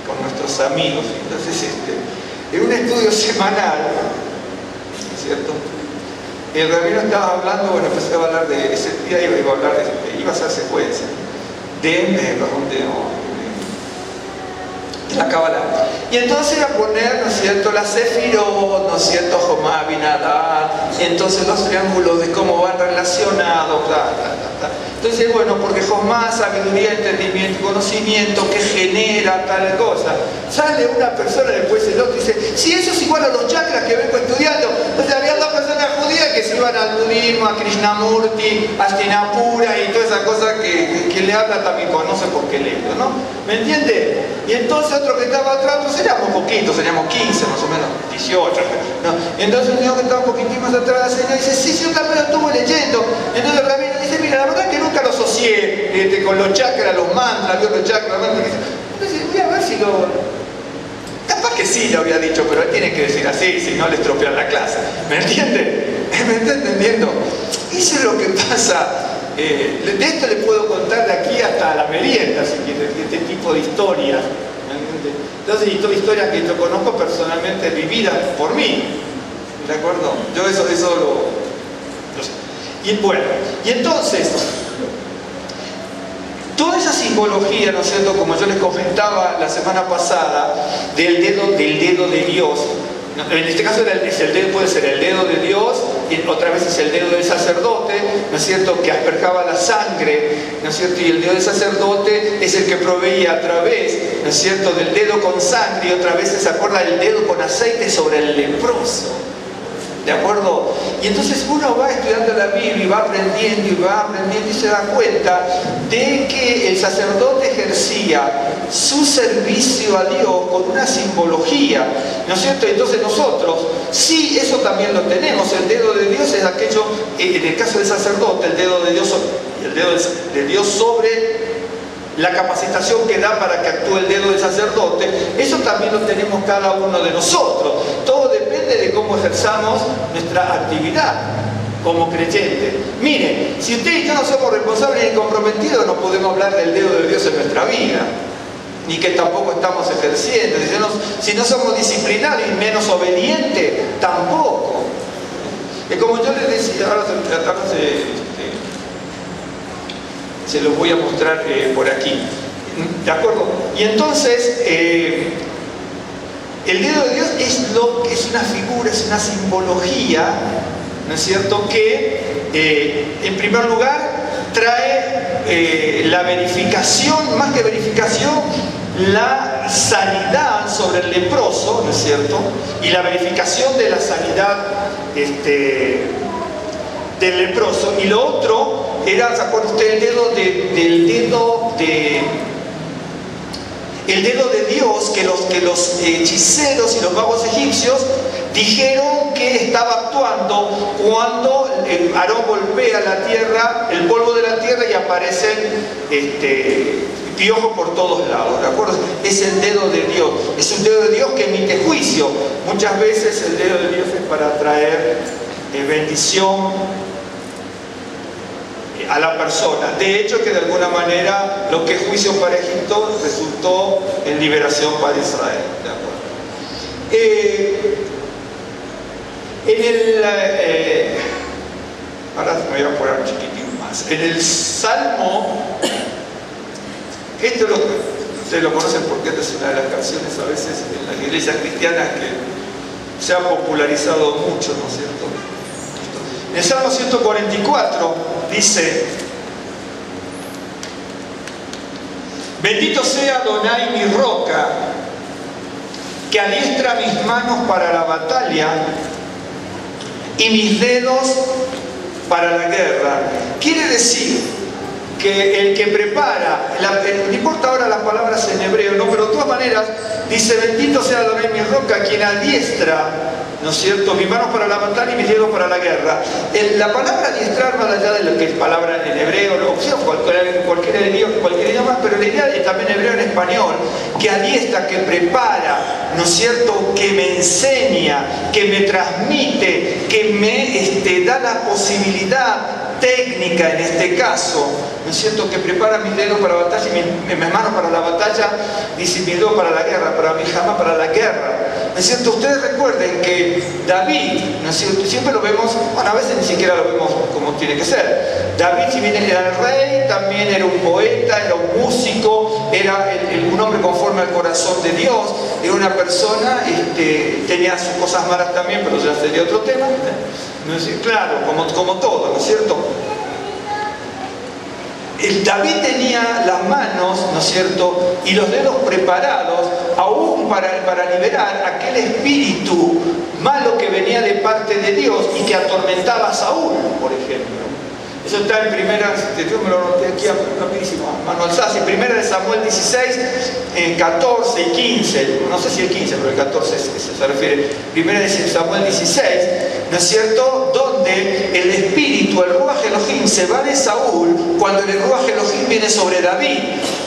S1: con nuestros amigos. Entonces, en un estudio semanal, ¿no es cierto?, el rabino estaba hablando, bueno, empecé a hablar de ese día, iba a hacer secuencia de la Kabbalah. Y entonces iba a poner, ¿no es cierto?, la Sefirot, ¿no es cierto?, Jomá, Binadad, y entonces los triángulos de cómo van relacionados, Entonces, bueno, porque Jomá, sabiduría, entendimiento, conocimiento, que genera tal cosa. Sale una persona, después el otro, y dice, sí, eso es igual a los chakras que vengo estudiando. Entonces había 2 personas judías que se iban al budismo, a Krishnamurti, a Astinapura y toda esa cosa que le habla también conoce porque leo, ¿no? ¿Me entiende? Y entonces otro que estaba atrás, pues seríamos poquitos, seríamos 15 más o menos, 18, ¿no? Entonces un señor que estaba un poquitín más atrás, la señora dice, sí, yo también lo estuve leyendo. Entonces el rabino dice, mira, la verdad que nunca lo asocié con los chakras, los mantras, los chakras, entonces voy a ver si capaz que antes sí lo había dicho, pero él tiene que decir así, si no le estropean la clase. ¿Me entiende? ¿Me está entendiendo? Eso es lo que pasa. De esto le puedo contar de aquí hasta la merienda, si quiere, este tipo de historias. Entonces, historias que yo conozco personalmente vividas por mí. ¿De acuerdo? Yo eso lo sé. Y bueno, y entonces, toda esa simbología, ¿no es cierto?, como yo les comentaba la semana pasada, del dedo de Dios. En este caso puede ser el dedo de Dios, y otra vez es el dedo del sacerdote, ¿no es cierto?, que asperjaba la sangre, ¿no es cierto?, y el dedo del sacerdote es el que proveía a través, ¿no es cierto?, del dedo con sangre, y otra vez se acuerda del dedo con aceite sobre el leproso. ¿De acuerdo? Y entonces uno va estudiando la Biblia y va aprendiendo y se da cuenta de que el sacerdote ejercía su servicio a Dios con una simbología, ¿no es cierto? Entonces nosotros, sí, eso también lo tenemos. El dedo de Dios es aquello, en el caso del sacerdote, el dedo de Dios sobre la capacitación que da para que actúe el dedo del sacerdote. Eso también lo tenemos cada uno de nosotros. Todo depende de cómo ejerzamos nuestra actividad como creyentes. Miren, si usted y yo no somos responsables ni comprometidos, no podemos hablar del dedo de Dios en nuestra vida, ni que tampoco estamos ejerciendo. Si no somos disciplinados y menos obedientes, tampoco. Es como yo les decía, ahora se los voy a mostrar por aquí. ¿De acuerdo? Y entonces, el dedo de Dios es una figura, es una simbología, ¿no es cierto?, que en primer lugar trae la verificación, más que verificación, la sanidad sobre el leproso, ¿no es cierto?, y la verificación de la sanidad del leproso. Y lo otro era, ¿se acuerda usted? El dedo de Dios que los hechiceros y los magos egipcios dijeron que estaba actuando cuando Aarón golpea la tierra, el polvo de la tierra, y aparecen piojos por todos lados, ¿de acuerdo? Es el dedo de Dios, es un dedo de Dios que emite juicio. Muchas veces el dedo de Dios es para traer bendición a la persona. De hecho, que de alguna manera lo que es juicio para Egipto resultó en liberación para Israel. ¿De acuerdo? Ahora me voy a apurar un chiquitín más. En el Salmo, esto ustedes lo conocen porque esta es una de las canciones a veces en las iglesias cristianas que se ha popularizado mucho, ¿no es cierto? En el Salmo 144 dice: bendito sea Adonai mi roca, que adiestra mis manos para la batalla y mis dedos para la guerra. Quiere decir que el que prepara, no importa ahora las palabras en hebreo, no, pero de todas maneras dice: bendito sea Adonai mi roca, quien adiestra, ¿no es cierto?, mis manos para la batalla y mis dedos para la guerra. La palabra adiestrar, más allá de lo que es palabra en hebreo, o sea, cualquier idioma, pero la idea es también hebreo en español, que adiestra, que prepara, ¿no es cierto?, que me enseña, que me transmite, que me da la posibilidad técnica en este caso, ¿no es cierto?, que prepara mis dedos para la batalla y mis manos para la batalla, dice mis dedos para la guerra, para mi jamás para la guerra. ¿No es cierto? Ustedes recuerden que David, ¿no es cierto?, siempre lo vemos, bueno, a veces ni siquiera lo vemos como tiene que ser. David, si bien era el rey, también era un poeta, era un músico, era un hombre conforme al corazón de Dios, era una persona, tenía sus cosas malas también, pero ya sería otro tema, ¿no es cierto? Claro, como todo, ¿no es cierto? David tenía las manos, ¿no es cierto?, y los dedos preparados aún para liberar aquel espíritu malo que venía de parte de Dios y que atormentaba a Saúl, por ejemplo. Eso está en primera, yo me lo noté aquí rapidísimo, mano alzada, en primera de Samuel 16, en 14 y 15, no sé si el 15, pero el 14 se refiere, primera de Samuel 16, ¿no es cierto?, donde el espíritu, el Ruach Elohim, se va de Saúl cuando el Ruach Elohim viene sobre David.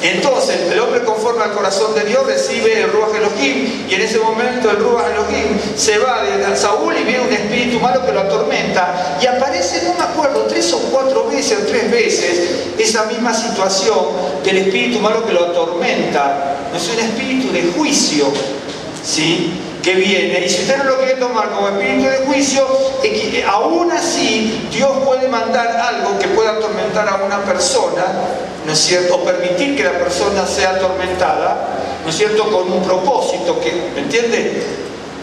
S1: Entonces el hombre conforme al corazón de Dios recibe el Ruach Elohim, y en ese momento el Ruach Elohim se va de Saúl y viene un espíritu malo que lo atormenta, y aparece, no me acuerdo, 3 o 4 veces o 3 veces esa misma situación del espíritu malo que lo atormenta. Es un espíritu de juicio, ¿sí?, que viene, y si usted no lo quiere tomar como espíritu de juicio, aún así Dios puede mandar algo que pueda atormentar a una persona, ¿no es cierto?, o permitir que la persona sea atormentada, ¿no es cierto?, con un propósito, ¿me entiende?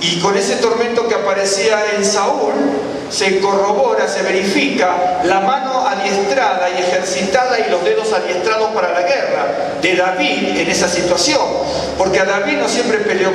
S1: Y con ese tormento que aparecía en Saúl, se corrobora, se verifica la mano adiestrada y ejercitada y los dedos adiestrados para la guerra de David en esa situación, porque a David no siempre peleó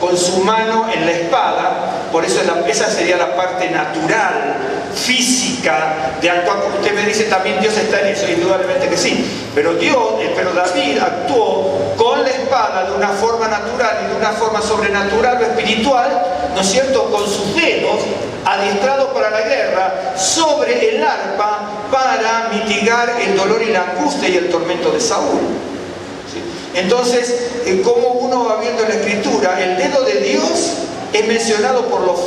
S1: con su mano en la espada. Por eso esa sería la parte natural, física de actuar. Como usted me dice, también Dios está en eso, indudablemente que sí, pero David actuó con la espada de una forma natural y de una forma sobrenatural o espiritual, ¿no es cierto?, con sus dedos adiestrados para la guerra sobre el arpa para mitigar el dolor y la angustia y el tormento de Saúl. ¿Sí? Entonces, como uno va viendo en la Escritura, el dedo de Dios es mencionado por los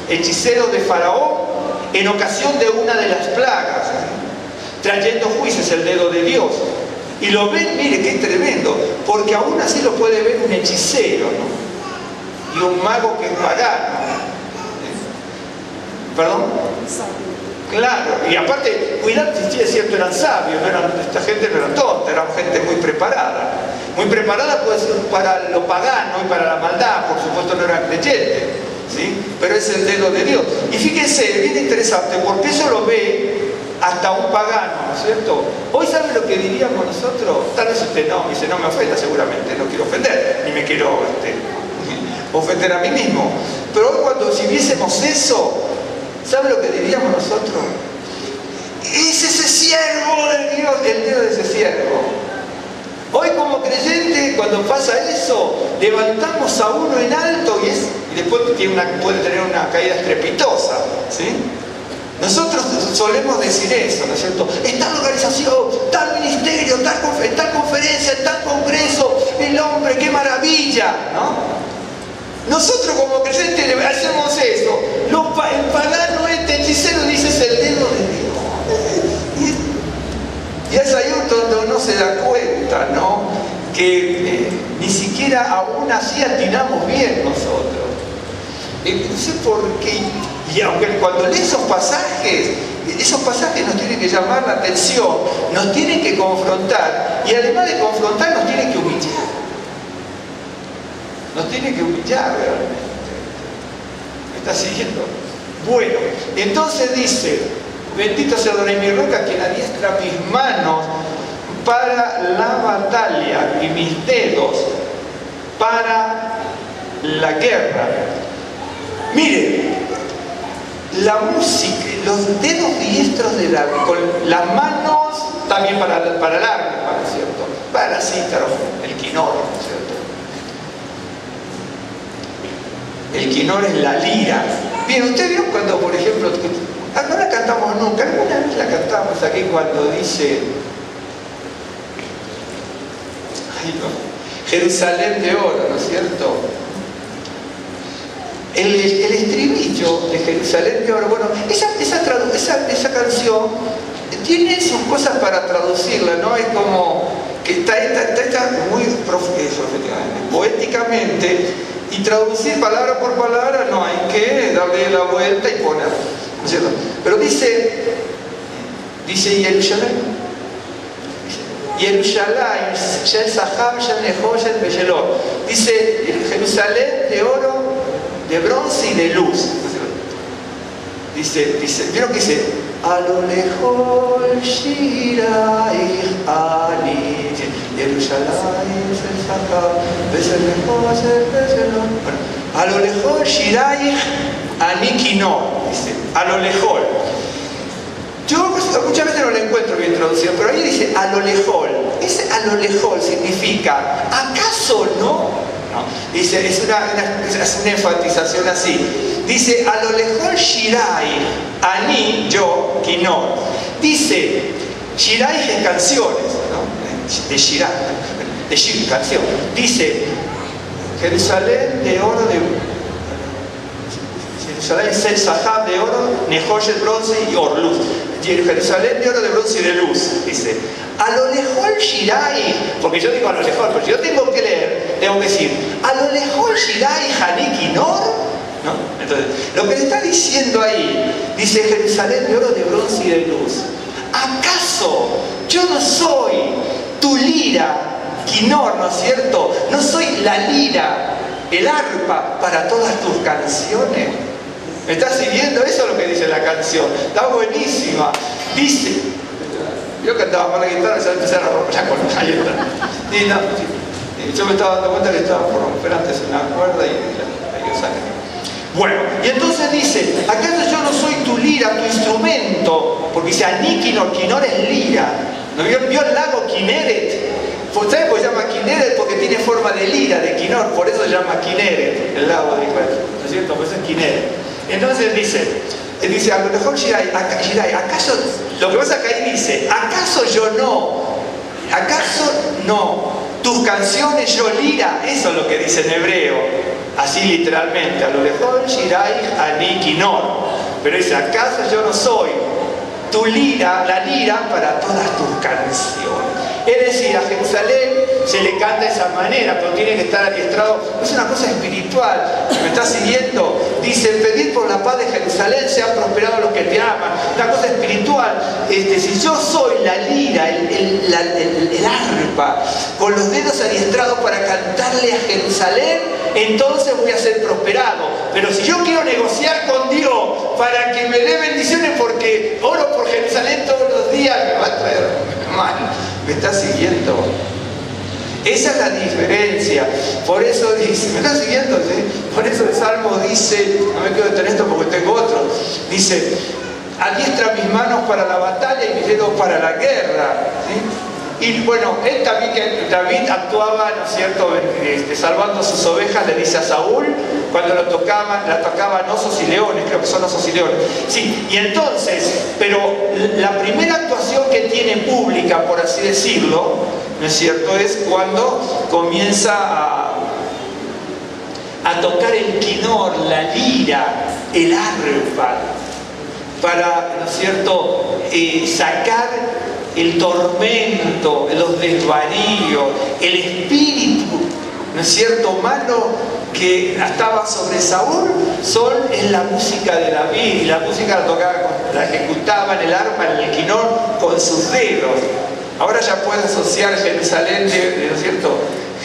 S1: hechiceros de Faraón en ocasión de una de las plagas, trayendo juicios, el dedo de Dios. Y lo ven, mire qué tremendo, porque aún así lo puede ver un hechicero, ¿no?, y un mago que es pagano. ¿Perdón? Claro, y aparte, cuidado, si es cierto, eran sabios, esta gente no era tonta, eran gente muy preparada. Muy preparada puede ser para lo pagano y para la maldad, por supuesto no eran creyentes, ¿sí?, pero es el dedo de Dios. Y fíjense, bien interesante, porque eso lo ve hasta un pagano, ¿no es cierto? Hoy, ¿sabe lo que diríamos nosotros? Tal vez usted no, dice, no me ofenda, seguramente, no quiero ofender, ni me quiero ofender a mí mismo. Pero hoy, si viésemos eso, ¿sabe lo que diríamos nosotros? Es ese siervo de Dios, el dedo de ese siervo. Hoy, como creyente, cuando pasa eso, levantamos a uno en alto y después puede tener una caída estrepitosa, ¿sí? Nosotros solemos decir eso, ¿no es cierto? En tal organización, tal ministerio, tal conferencia, tal congreso, el hombre, qué maravilla, ¿no? Nosotros como creyentes hacemos eso. El pagano, hechicero, dice, es el dedo de Dios. Y es ahí donde uno se da cuenta, ¿no?, que ni siquiera aún así atinamos bien nosotros. No sé por qué. Y aunque cuando lee esos pasajes nos tienen que llamar la atención, nos tienen que confrontar, y además de confrontar nos tienen que humillar. Nos tiene que humillar realmente. ¿Me está siguiendo? Bueno, entonces dice, bendito sea Adonai mi roca, quien adiestra mis manos para la batalla y mis dedos para la guerra. Mire, la música, los dedos diestros de David, con las manos también para el arpa, ¿no es cierto?, para la cítara, el quinor, ¿no es cierto? El quinor es la lira. Bien, ¿usted vio cuando, por ejemplo, no la cantamos nunca, alguna vez la cantamos aquí cuando dice, Jerusalén de oro, ¿no es cierto? El estribillo de Jerusalén de oro, bueno, esa canción tiene sus cosas para traducirla, ¿no? Es como que está muy poéticamente, y traducir palabra por palabra no, hay que darle la vuelta y poner, ¿no es cierto? Pero dice Jerusalén, dice Jerusalén de oro, de bronce y de luz. Dice, ¿vieron que dice? A lo lejos Shiraich Ani, Jerusalén es acá, ves el lejos, bueno, a lo lejos Shiraich Ani Kino, dice, a lo lejos. Yo muchas veces no lo encuentro bien traducido, pero ahí dice a lo lejos. Ese a lo lejos significa, ¿acaso no? ¿No? Dice, es una enfatización así. Dice, a lo lejos Shirai, Ani, yo, Kino. Dice, Shirai es canciones, ¿no? de Shirah, de Shir, canción. Dice, Jerusalén de oro de... Jerusalén Sahab de oro, Nehosh de bronce y Orluz. Jerusalén de oro, de bronce y de luz. Dice, a lo lejos Shirai, porque yo digo a lo lejos, pero si yo tengo que leer, tengo que decir, a lo lejos Shirai Hanik Nor. ¿No? Entonces, lo que le está diciendo ahí, dice Jerusalén de oro, de bronce y de luz. ¿Acaso yo no soy tu lira, Quinor, ¿no es cierto? No soy la lira, el arpa para todas tus canciones. ¿Me estás siguiendo? Eso es lo que dice la canción. Está buenísima. Dice, yo cantaba mal la guitarra y se va a empezar a romper la cuerda. Y no, yo me estaba dando cuenta que estaba por romper antes una cuerda y yo saqué. Bueno, y entonces dice, ¿acaso yo no soy tu lira, tu instrumento? Porque dice Anikinor, Kinor es lira. ¿No vio el lago Kineret? ¿Sabes por qué se llama Kineret? Porque tiene forma de lira, de Kinor, por eso se llama Kineret, el lago de Israel. ¿No es cierto? Pues es Kineret. Entonces dice, a lo mejor Shirai, ¿acaso? Lo que pasa que ahí dice, ¿acaso yo no? ¿Acaso no? Tus canciones yo lira, eso es lo que dice en hebreo, así literalmente, a lo mejor Shirai Ani Kinor, pero dice, ¿acaso yo no soy tu lira, la lira para todas tus canciones? Es decir, a Jerusalén se le canta de esa manera, pero tiene que estar adiestrado. Es una cosa espiritual. ¿Me estás siguiendo? Dice, pedir por la paz de Jerusalén, sean prosperados los que te aman. Una cosa espiritual. Si yo soy la lira, el arpa, con los dedos adiestrados para cantarle a Jerusalén, entonces voy a ser prosperado. Pero si yo quiero negociar con Dios para que me dé bendiciones porque oro por Jerusalén todos los días, me va a traer mal. ¿Me estás siguiendo? Esa es la diferencia. Por eso dice, ¿me estás siguiendo? ¿Sí? Por eso el Salmo dice, no me quiero detener esto porque tengo otro, dice, adiestra mis manos para la batalla y mis dedos para la guerra. ¿Sí? Y bueno, él también, que David actuaba, ¿no es cierto?, salvando sus ovejas, le dice a Saúl, cuando la tocaban osos y leones, creo que son osos y leones. Sí, y entonces, pero la primera actuación que tiene pública, por así decirlo, ¿no es cierto?, es cuando comienza a tocar el quinor, la lira, el arpa, para, ¿no es cierto?, sacar el tormento, los desvaríos, el espíritu, ¿no es cierto?, malo que estaba sobre Saúl, es la música de David, y la música la tocaba, la ejecutaba en el arpa, en el quinor, con sus dedos. Ahora ya puede asociar Jerusalén, ¿no es cierto?,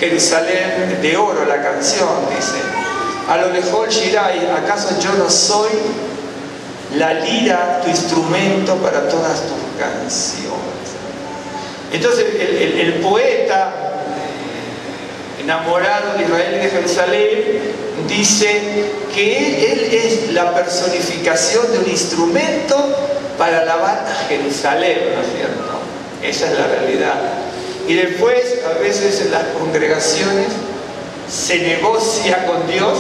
S1: Jerusalén de oro, la canción, dice. A lo mejor Shirai, ¿acaso yo no soy la lira, tu instrumento para todas tus canciones? Entonces el poeta, enamorado de Israel y de Jerusalén, dice que él es la personificación de un instrumento para alabar a Jerusalén, ¿no es cierto? Esa es la realidad. Y después, a veces en las congregaciones, se negocia con Dios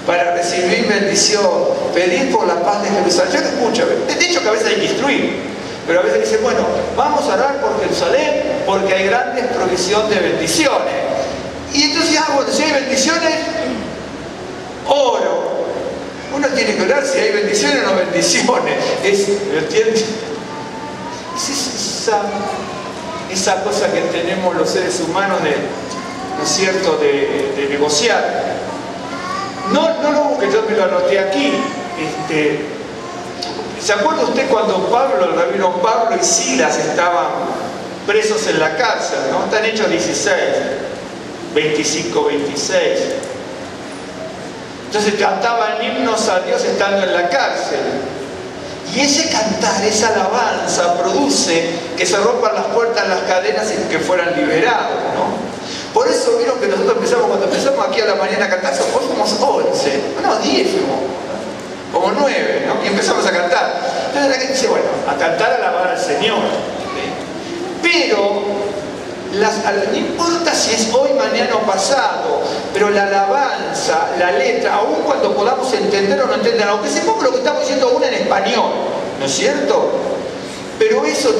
S1: para recibir bendición, pedir por la paz de Jerusalén. Yo lo escucho, de hecho que a veces hay que instruir. Pero a veces dice, bueno, vamos a orar por Jerusalén porque hay grandes provisión de bendiciones. Y entonces, bueno, si hay bendiciones, oro. Uno tiene que orar si hay bendiciones o no bendiciones. ¿Me entiendes? Es esa cosa que tenemos los seres humanos ¿no es cierto?, de negociar. No lo busque, yo me lo anoté aquí. ¿Se acuerda usted cuando el rabino Pablo y Silas estaban presos en la cárcel, ¿no? Están Hechos 16, 25, 26. Entonces cantaban himnos a Dios estando en la cárcel. Y ese cantar, esa alabanza produce que se rompan las puertas, las cadenas y que fueran liberados, ¿no? Por eso vieron que nosotros cuando empezamos aquí a la mañana a cantar, hoy fuimos 11, no, 10 fuimos. Como 9, ¿no? Y empezamos a cantar. Entonces la gente dice, bueno, a cantar, a alabar al Señor. ¿Sí? Pero no importa si es hoy, mañana o pasado, pero la alabanza, la letra, aun cuando podamos entender o no entender, aunque sepamos lo que estamos diciendo aún en español, ¿no es cierto? pero eso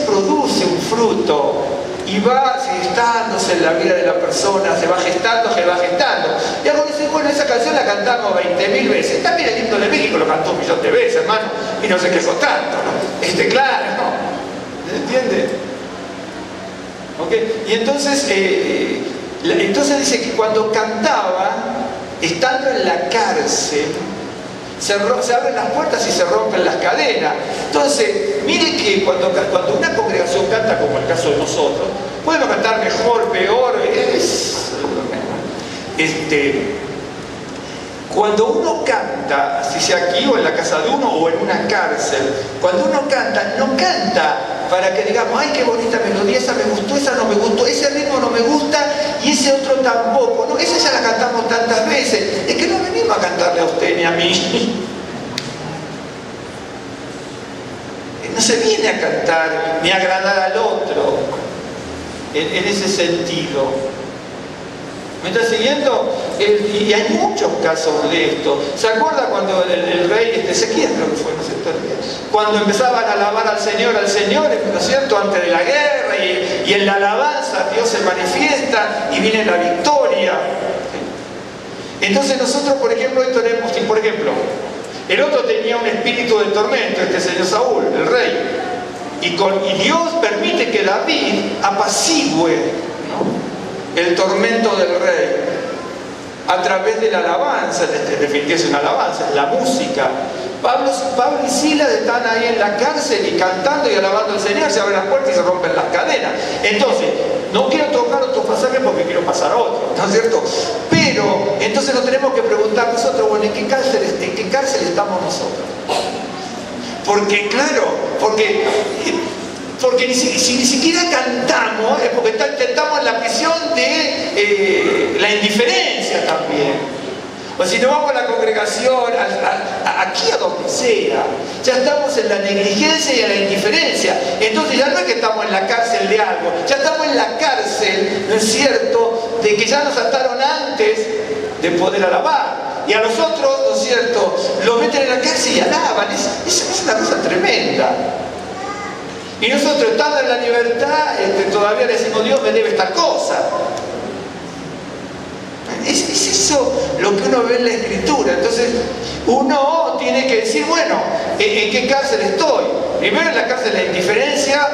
S1: produce un fruto y va gestándose en la vida de la persona, se va gestando. Y algo dice, bueno, esa canción la cantamos 20.000 veces. También el himno de México lo cantó 1.000.000 de veces, hermano, y no se quejó tanto, ¿no? Claro, ¿no? ¿Se entiende? ¿Okay? Y entonces dice que cuando cantaba, estando en la cárcel, se abren las puertas y se rompen las cadenas. Entonces, mire que cuando una congregación canta, como el caso de nosotros, podemos cantar mejor, peor, cuando uno canta, si sea aquí o en la casa de uno o en una cárcel, cuando uno canta, no canta para que digamos, ay, qué bonita melodía, esa me gustó, esa no me gustó, ese ritmo no me gusta y ese otro tampoco. No, esa ya la cantamos tantas veces. Es que no venimos a cantarle a usted ni a mí. No se viene a cantar ni a agradar al otro en ese sentido. ¿Me está siguiendo? Y hay muchos casos de esto. ¿Se acuerda cuando el rey Ezequías, creo que fue, ¿no es cierto? Cuando empezaban a alabar al Señor, ¿no es cierto? Antes de la guerra, y en la alabanza Dios se manifiesta y viene la victoria. Entonces nosotros, por ejemplo, esto tenemos, por ejemplo, el otro tenía un espíritu de tormento, este señor Saúl, el rey, y Dios permite que David apacigüe, ¿no?, el tormento del rey a través de la alabanza. Definitivamente es una alabanza, es la música. Pablo y Silas están ahí en la cárcel y cantando y alabando al Señor, se abren las puertas y se rompen las cadenas. Entonces, no quiero tocar otros pasajes porque quiero pasar a otro, ¿no es cierto? Pero entonces nos tenemos que preguntar nosotros, bueno, ¿en qué cárcel estamos nosotros? Porque claro, porque si ni siquiera cantamos, es porque estamos en la prisión de la indiferencia también. O si no vamos a la congregación, aquí a donde sea, ya estamos en la negligencia y en la indiferencia. Entonces ya no es que estamos en la cárcel de algo, ya estamos en la cárcel, ¿no es cierto?, de que ya nos ataron antes de poder alabar. Y a los otros, ¿no es cierto?, los meten en la cárcel y alaban. Es una cosa tremenda. Y nosotros, estando en la libertad, todavía le decimos, Dios me debe esta cosa. Es eso lo que uno ve en la Escritura. Entonces, uno tiene que decir, bueno, ¿en qué cárcel estoy? Primero en la cárcel de la indiferencia,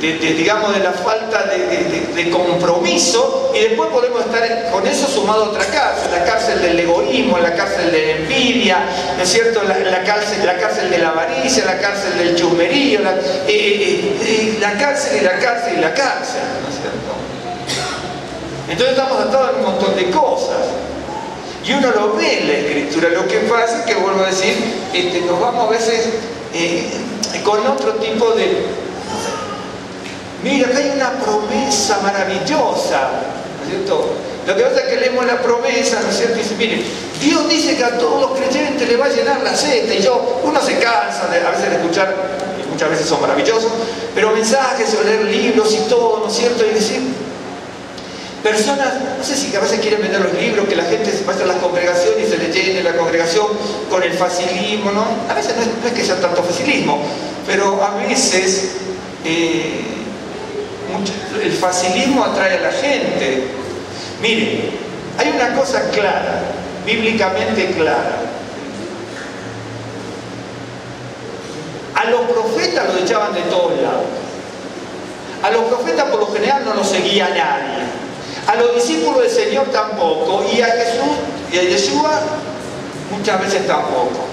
S1: digamos, de la falta de compromiso, y después podemos estar con eso sumado a otra cárcel, la cárcel del egoísmo, la cárcel de la envidia, ¿no es cierto?, la cárcel de la avaricia, la cárcel del chusmerío, la cárcel y la cárcel y la cárcel, ¿no es cierto? Entonces estamos atados en un montón de cosas. Y uno lo ve en la Escritura. Lo que pasa es que, vuelvo a decir, nos vamos a veces con otro tipo de... Mira, acá hay una promesa maravillosa, ¿no es cierto? Lo que pasa es que leemos la promesa, ¿no es cierto? Y dice, mire, Dios dice que a todos los creyentes le va a llenar la seta. Y uno se cansa a veces de escuchar, y muchas veces son maravillosos, pero mensajes o leer libros y todo, ¿no es cierto? Y decir, personas, no sé si a veces quieren vender los libros, que la gente se pasa a las congregaciones y se le llene la congregación con el facilismo, ¿no? A veces no es que sea tanto facilismo, pero a veces el facilismo atrae a la gente. Mire, hay una cosa clara, bíblicamente clara. A los profetas los echaban de todos lados. A los profetas por lo general no los seguía nadie. A los discípulos del Señor tampoco. Y a Jesús y a Yeshua muchas veces tampoco.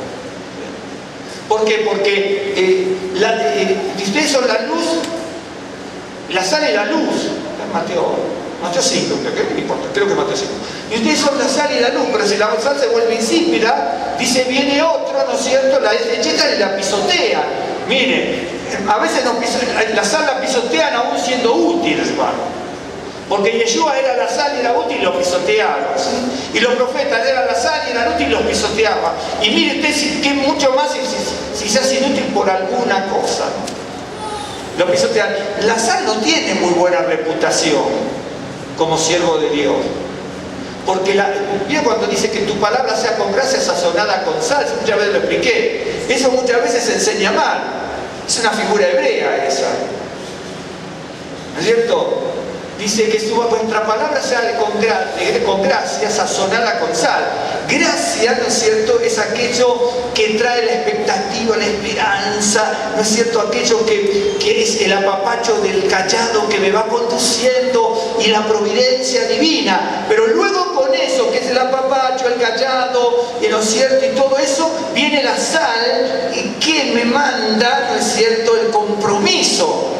S1: ¿Por qué? Porque ustedes son la luz, la sal y la luz. Mateo 5, creo que no importa, creo que Mateo 5. Y ustedes son la sal y la luz, pero si la sal se vuelve insípida, dice, viene otro, ¿no es cierto?, la desechan y la pisotean. Mire, a veces la sal la pisotean aún siendo útil, hermano. Porque Yeshua era la sal y era útil y lo pisoteaban, ¿sí? Y los profetas eran la sal y eran útil y los pisoteaban. Y mire usted que mucho más si se hace inútil por alguna cosa, ¿no? Lo pisotean. La sal no tiene muy buena reputación como siervo de Dios. Porque mira cuando dice que tu palabra sea con gracia sazonada con sal, muchas veces lo expliqué, eso muchas veces se enseña mal, es una figura hebrea esa, ¿no es cierto? Dice que vuestra palabra sea con gracia, sazonada con sal. Gracia, ¿no es cierto?, es aquello que trae la expectativa, la esperanza, ¿no es cierto?, aquello que es el apapacho del cayado que me va conduciendo y la providencia divina. Pero luego con eso, que es el apapacho, el cayado, ¿no es cierto?, y todo eso, viene la sal y que me manda, ¿no es cierto?, el compromiso.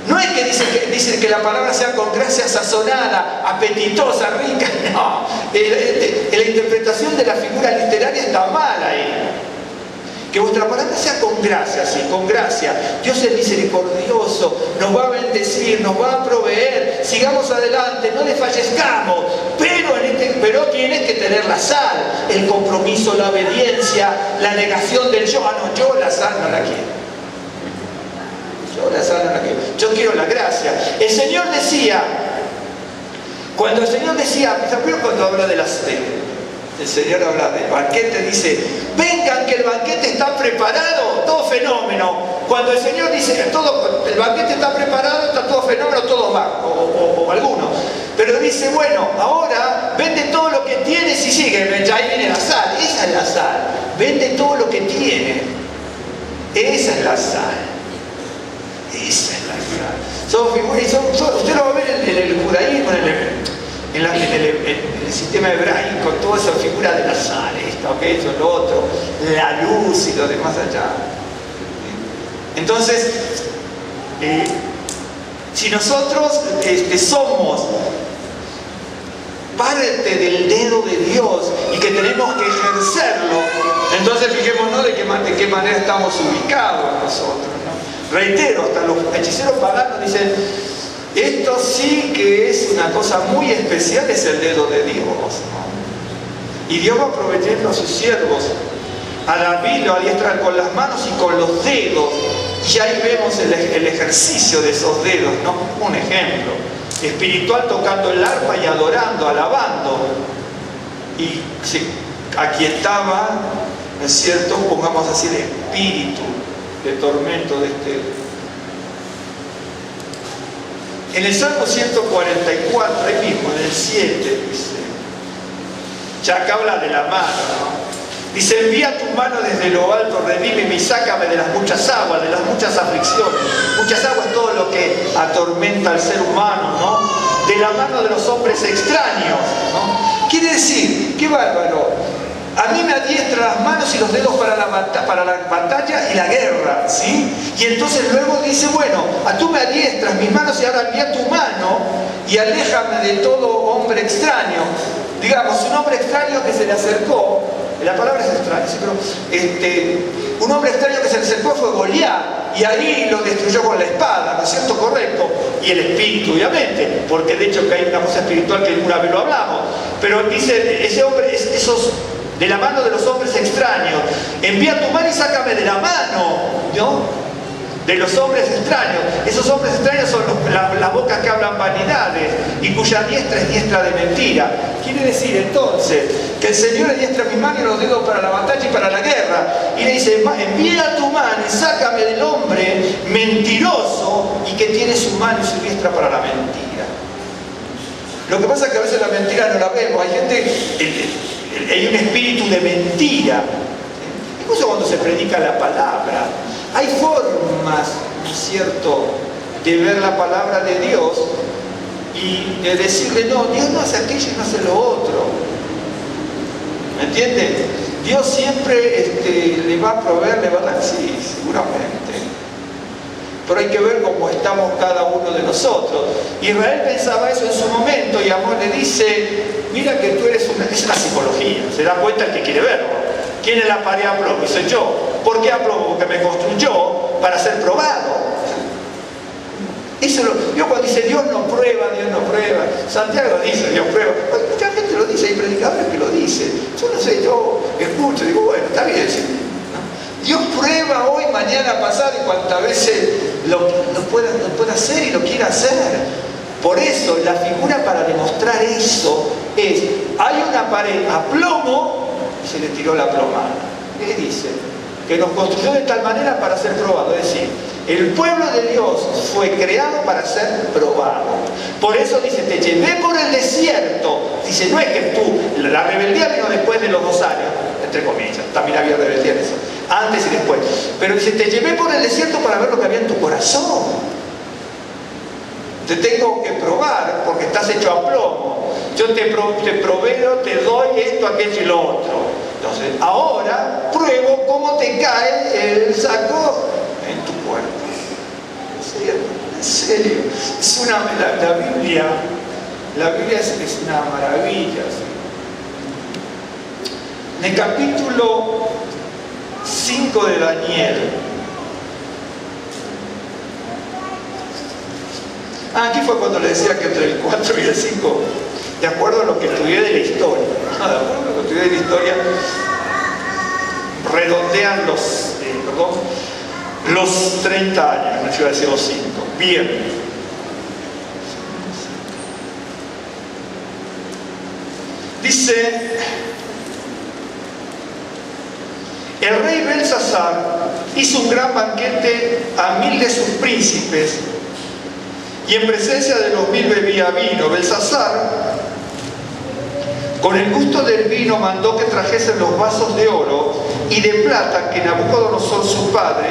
S1: No es que dice que la palabra sea con gracia sazonada, apetitosa, rica, no. La interpretación de la figura literaria está mal ahí. Que vuestra palabra sea con gracia, sí, con gracia. Dios es misericordioso, nos va a bendecir, nos va a proveer. Sigamos adelante, no desfallezcamos. Pero tienes que tener la sal, el compromiso, la obediencia, la negación del yo. Ah, no, yo la sal no la quiero. Yo quiero la gracia. El Señor decía, cuando el Señor decía, ¿sabes cuando habla de el Señor habla del banquete? Dice, vengan que el banquete está preparado, todo fenómeno. Cuando el Señor dice, el banquete está preparado, está todo fenómeno, todo va, o alguno. Pero dice, bueno, ahora vende todo lo que tienes y sigue, ya ahí viene la sal, esa es la sal. Vende todo lo que tiene, esa es la sal. Esa es la sal. Usted lo va a ver en el judaísmo, en el sistema hebraico, toda esa figura de la sal, esto, aquello, lo otro, la luz y lo demás allá. Entonces, si nosotros somos parte del dedo de Dios y que tenemos que ejercerlo, entonces fijémonos de qué manera estamos ubicados nosotros, ¿no? Reitero, hasta los hechiceros paganos dicen, esto sí que es una cosa muy especial, es el dedo de Dios, ¿no? Y Dios va proveyendo a sus siervos. A David lo adiestra con las manos y con los dedos, y ahí vemos el ejercicio de esos dedos, ¿no? Un ejemplo espiritual, tocando el arpa y adorando, alabando, y se aquietaba, ¿no es cierto?, pongamos así, el espíritu de tormento de este. En el Salmo 144, ahí mismo, en el 7, dice, ya acá habla de la mano, ¿no? Dice, envía tu mano desde lo alto, redímeme y sácame de las muchas aguas, de las muchas aflicciones. Muchas aguas es todo lo que atormenta al ser humano, ¿no? De la mano de los hombres extraños, ¿no? Quiere decir, qué bárbaro. A mí me adiestra las manos y los dedos para la batalla y la guerra, ¿sí? Y entonces luego dice, bueno, a tú me adiestras mis manos y ahora envía tu mano y aléjame de todo hombre extraño. Digamos, un hombre extraño que se le acercó, la palabra es extraña, ¿sí? Pero un hombre extraño que se le acercó fue Goliat, y ahí lo destruyó con la espada, ¿no es cierto? Correcto. Y el espíritu, obviamente, porque de hecho que hay una cosa espiritual que una vez lo hablamos. Pero dice, ese hombre, esos de la mano de los hombres extraños, envía tu mano y sácame de la mano, ¿no?, de los hombres extraños. Esos hombres extraños son las bocas que hablan vanidades y cuya diestra es diestra de mentira. Quiere decir entonces que el Señor le diestra mis manos y los dedos para la batalla y para la guerra, y le dice, envía tu mano y sácame del hombre mentiroso y que tiene su mano y su diestra para la mentira. Lo que pasa es que a veces la mentira no la vemos. Hay gente, hay un espíritu de mentira, incluso cuando se predica la palabra. Hay formas, ¿no es cierto?, de ver la palabra de Dios y de decirle, no, Dios no hace aquello y no hace lo otro. ¿Me entienden? Dios siempre le va a proveer, le va a dar, sí, seguramente. Pero hay que ver cómo estamos cada uno de nosotros. Israel pensaba eso en su momento y Amós le dice, mira que tú eres es una psicología, se da cuenta el que quiere verlo. ¿Quién es la pared a plomo? Dice yo. ¿Por qué a plomo? Porque me construyó para ser probado. Yo cuando dice Dios no prueba, Dios no prueba. Santiago dice Dios prueba. Bueno, mucha gente lo dice, hay predicadores que lo dicen. Yo no sé, yo escucho, digo, bueno, está bien. ¿No? Dios prueba hoy, mañana, pasado y cuantas veces lo pueda hacer y lo quiera hacer. Por eso la figura para demostrar eso es, hay una pared a plomo y se le tiró la plomada. ¿Qué dice? Que nos construyó de tal manera para ser probado. Es decir, el pueblo de Dios fue creado para ser probado. Por eso dice, te llevé por el desierto. Dice, no es que tú, la rebeldía vino después de los 2 años, entre comillas, también había rebeldía en eso, antes y después. Pero dice, te llevé por el desierto para ver lo que había en tu corazón. Te tengo que probar porque estás hecho a plomo. Yo te proveo, te doy esto, aquello y lo otro. Entonces, ahora pruebo cómo te cae el saco en tu cuerpo. En serio. Es la Biblia es una maravilla. ¿Sí? En el capítulo 5 de Daniel, aquí fue cuando le decía que entre el 4 y el 5, de acuerdo a lo que estudié de la historia, de acuerdo a lo que estudié de la historia, redondean los 30 años, no iba a decir los 5. Bien. Dice, el rey Belsasar hizo un gran banquete a 1000 de sus príncipes, y en presencia de los 1000 bebía vino. Belsasar, con el gusto del vino, mandó que trajesen los vasos de oro y de plata que Nabucodonosor, su padre,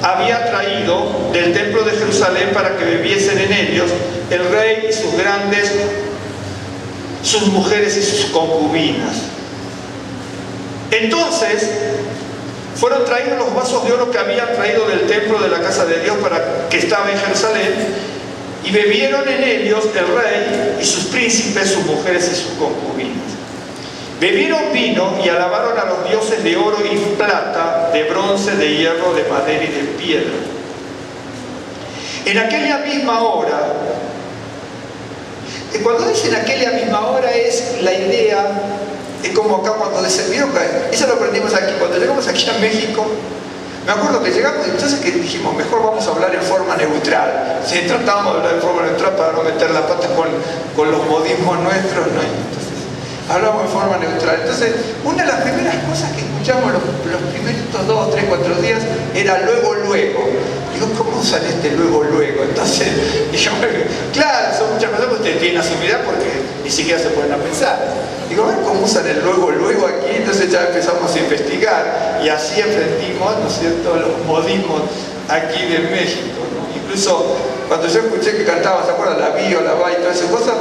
S1: había traído del templo de Jerusalén para que bebiesen en ellos el rey y sus grandes, sus mujeres y sus concubinas. Entonces fueron traídos los vasos de oro que habían traído del templo de la casa de Dios que estaba en Jerusalén, y bebieron en ellos el rey y sus príncipes, sus mujeres y sus concubinas. Bebieron vino y alabaron a los dioses de oro y plata, de bronce, de hierro, de madera y de piedra. En aquella misma hora, cuando dicen aquella misma hora, es la idea, es como acá cuando dicen, ¿vieron? Eso lo aprendimos aquí, cuando llegamos aquí a México. Me acuerdo que llegamos, entonces que dijimos, mejor vamos a hablar en forma neutral. Si tratábamos de hablar en forma neutral para no meter la pata con los modismos nuestros, ¿no? Entonces, hablamos en forma neutral. Entonces, una de las primeras cosas que escuchamos los primeros 2, 3, 4 días era luego. Digo, ¿cómo usan este luego? Entonces, digamos, claro, son muchas cosas que ustedes tienen asumirá porque ni siquiera se pueden a pensar. Digo, a ver cómo usan el luego aquí. Entonces ya empezamos a investigar y así aprendimos, ¿no es cierto?, los modismos aquí de México, ¿no? Incluso cuando yo escuché que cantaba, ¿se acuerdan? La vi o la va y todas esas cosas,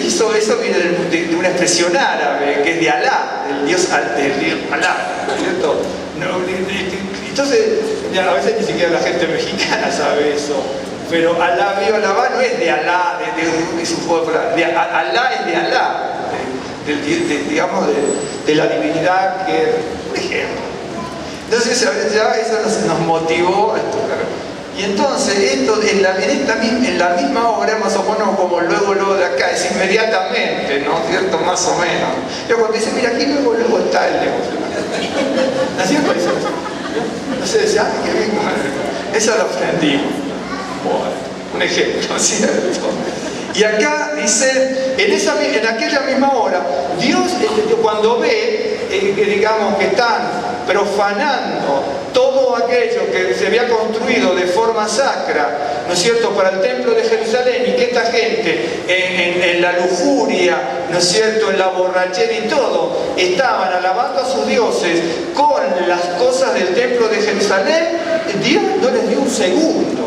S1: eso viene de una expresión árabe que es de Alá, del dios Alá, ¿no es cierto? Entonces, ya a veces ni siquiera la gente mexicana sabe eso. Pero Alá vi o la va no es de Alá, de su juego, Alá es de Alá. Digamos, de la divinidad que, por ejemplo. Entonces ya eso nos motivó a estudiar. Y entonces esto en la misma hora, más o menos como luego de acá, es inmediatamente, ¿no? ¿Cierto? Más o menos. Yo cuando dice, mira, aquí luego está el negocio. ¿No es cierto? Entonces decía, ay, qué bien. Eso lo aprendimos. Bueno, un ejemplo, ¿cierto? Y acá dice, en aquella misma hora, Dios cuando ve, digamos, que están profanando todo aquello que se había construido de forma sacra, ¿no es cierto?, para el templo de Jerusalén, y que esta gente en la lujuria, ¿no es cierto?, en la borrachera y todo, estaban alabando a sus dioses con las cosas del templo de Jerusalén, Dios no les dio un segundo.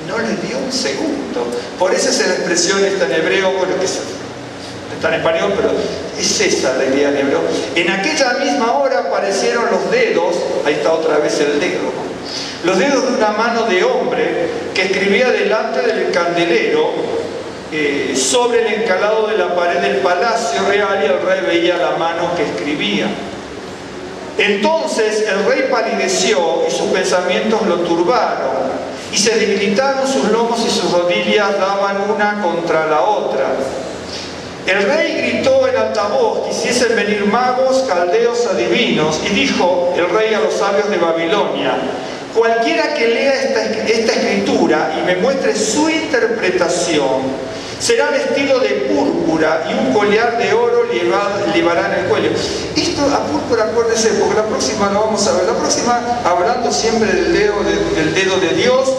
S1: No les dio un segundo. Por eso es la expresión esta en hebreo, bueno, que está en español, pero es esa la idea en hebreo. En aquella misma hora aparecieron los dedos, ahí está otra vez el dedo, ¿no? Los dedos de una mano de hombre que escribía delante del candelero sobre el encalado de la pared del palacio real, y el rey veía la mano que escribía. Entonces el rey palideció y sus pensamientos lo turbaron, y se debilitaron sus lomos y sus rodillas daban una contra la otra. El rey gritó en alta voz: quisiesen venir magos, caldeos, adivinos. Y dijo el rey a los sabios de Babilonia: Cualquiera que lea esta escritura y me muestre su interpretación, será vestido de púrpura y un collar de oro llevará en el cuello. Esto a púrpura, acuérdense, porque la próxima lo vamos a ver. La próxima, hablando siempre del dedo de Dios,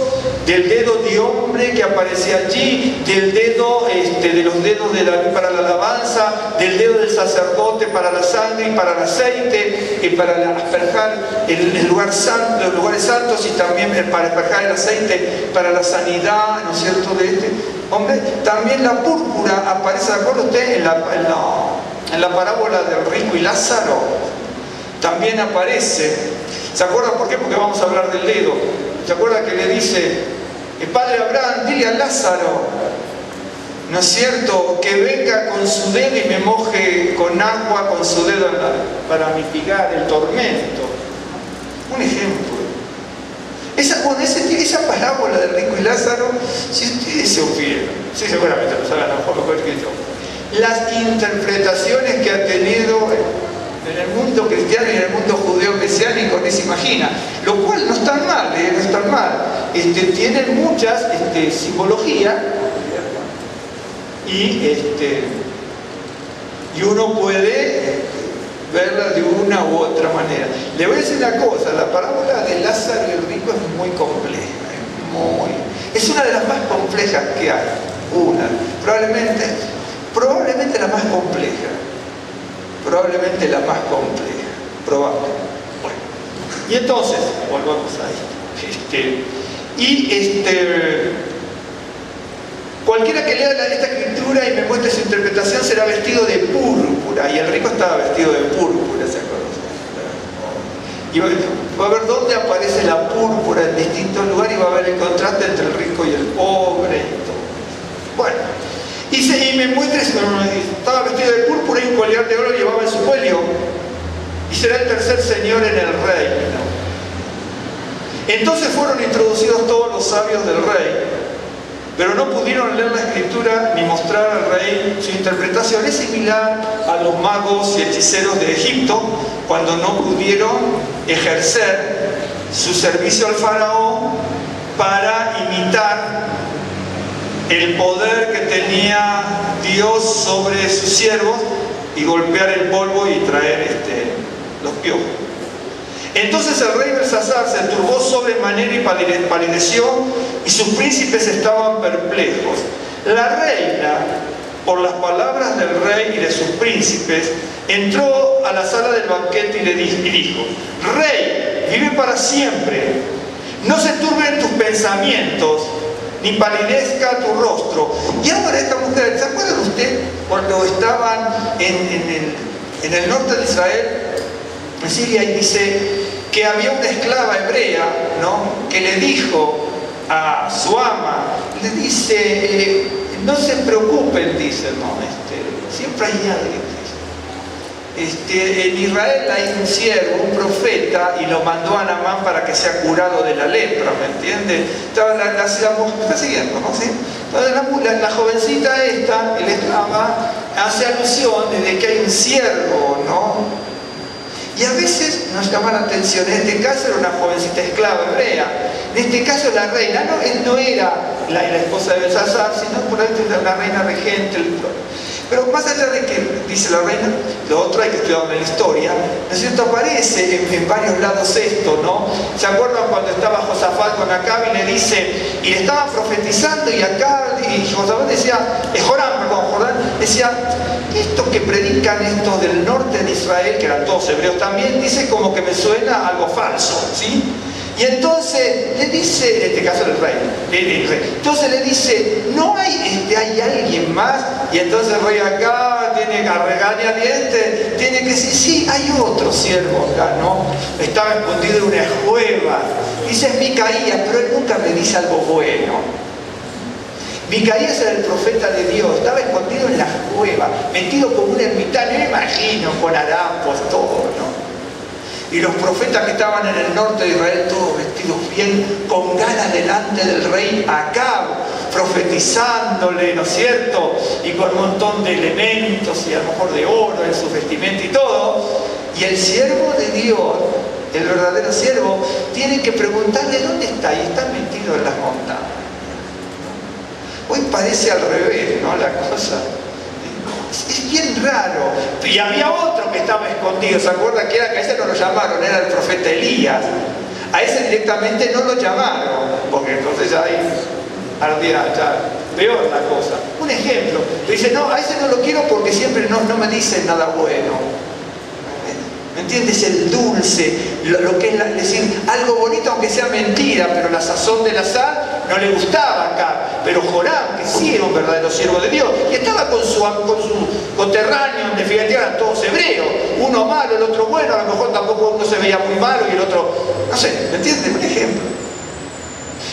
S1: del dedo de hombre que aparece allí, del dedo, de los dedos de David para la alabanza, del dedo del sacerdote para la sangre y para el aceite, y para asperjar el lugar santo, los lugares santos, y también para asperjar el aceite para la sanidad, ¿no es cierto?, de este hombre. También la púrpura aparece, ¿de acuerdo usted? En la parábola del rico y Lázaro también aparece. ¿Se acuerdan por qué? Porque vamos a hablar del dedo. ¿Se acuerdan que le dice el padre Abraham, dile a Lázaro, ¿no es cierto?, que venga con su dedo y me moje con agua con su dedo para mitigar el tormento? Un ejemplo. Esa parábola del rico y Lázaro, si ustedes se supieran, sí, seguramente lo saben, a lo mejor mejor que yo, las interpretaciones que ha tenido en el mundo cristiano y en el mundo judeo-mesiánico, ni se imagina, lo cual no está mal, no está mal. Tienen muchas simbologías y uno puede verla de una u otra manera. Le voy a decir una cosa, la parábola de Lázaro y el rico es muy compleja, es una de las más complejas que hay, probablemente la más compleja, probable. Bueno, y entonces, volvamos ahí. Cualquiera que lea esta escritura y me muestre su interpretación será vestido de púrpura, y el rico estaba vestido de púrpura, ¿se acuerdan? Y va a ver dónde aparece la púrpura en distintos lugares, y va a ver el contraste entre el rico y el pobre y todo. Bueno, y me muestre, estaba vestido de púrpura y un collar de oro llevaba en su cuello, y será el tercer señor en el reino. Entonces fueron introducidos todos los sabios del rey, pero no pudieron leer la escritura ni mostrar al rey su interpretación. Es similar a los magos y hechiceros de Egipto, cuando no pudieron ejercer su servicio al faraón para imitar el poder que tenía Dios sobre sus siervos y golpear el polvo y traer los piojos. Entonces el rey Belsasar se turbó sobremanera y palideció, y sus príncipes estaban perplejos. La reina, por las palabras del rey y de sus príncipes, entró a la sala del banquete y le dijo: Rey, vive para siempre, no se turben tus pensamientos, ni palidezca tu rostro. Y ahora esta mujer, ¿se acuerdan usted cuando estaban en el norte de Israel, en Siria, y dice que había una esclava hebrea, ¿no?, que le dijo a su ama, le dice, no se preocupen, dice, ¿no?, siempre hay alguien. En Israel hay un siervo, un profeta, y lo mandó a Naamán para que sea curado de la lepra, ¿me entiende? Entonces, ¿me está siguiendo, no? ¿Sí? Entonces la jovencita esta, el esclava, hace alusión de que hay un siervo, ¿no? Y a veces nos llama la atención. En este caso era una jovencita esclava hebrea, en este caso la reina, no era la esposa de Belsasar, sino por ahí era una reina regente. Pero más allá de que dice la reina, lo otro hay que estudiar en la historia, ¿no es cierto? Aparece en varios lados esto, ¿no? ¿Se acuerdan cuando estaba Josafat con Acab y le dice, y le estaban profetizando, y Acab, y Josafat decía, Jordán decía, esto que predican estos del norte de Israel, que eran todos hebreos también, dice como que me suena algo falso, ¿sí? Y entonces le dice, en este caso el rey, entonces le dice, ¿no hay alguien más? Y entonces el rey acá tiene a regañadientes, tiene que decir, sí, hay otro siervo acá, ¿no? Estaba escondido en una cueva. Dice Micaías, pero él nunca me dice algo bueno. Micaías era el profeta de Dios, estaba escondido en la cueva, metido como un ermitaño, me imagino, con harapos, todo, ¿no? Y los profetas que estaban en el norte de Israel, todos vestidos bien, con ganas delante del rey Acab, profetizándole, ¿no es cierto? Y con un montón de elementos, y a lo mejor de oro en su vestimenta y todo. Y el siervo de Dios
S2: el verdadero siervo, tiene que preguntarle dónde está, y está metido en las montañas. Hoy parece al revés, ¿no? La cosa es bien raro. Y había otro que estaba escondido, ¿se acuerdan? Que a ese no lo llamaron, era el profeta Elías. A ese directamente no lo llamaron, porque entonces ya ahí ardía, ya peor la cosa. Un ejemplo, dice, no, a ese no lo quiero porque siempre no me dicen nada bueno. ¿Me entiendes? El dulce, lo que es decir algo bonito aunque sea mentira, pero la sazón de la sal no le gustaba acá. Pero Joram, que sí era un verdadero siervo de Dios, y estaba con su coterráneo, en definitiva eran todos hebreos, uno malo, el otro bueno, a lo mejor tampoco uno se veía muy malo y el otro, no sé, ¿me entiendes? Un ejemplo.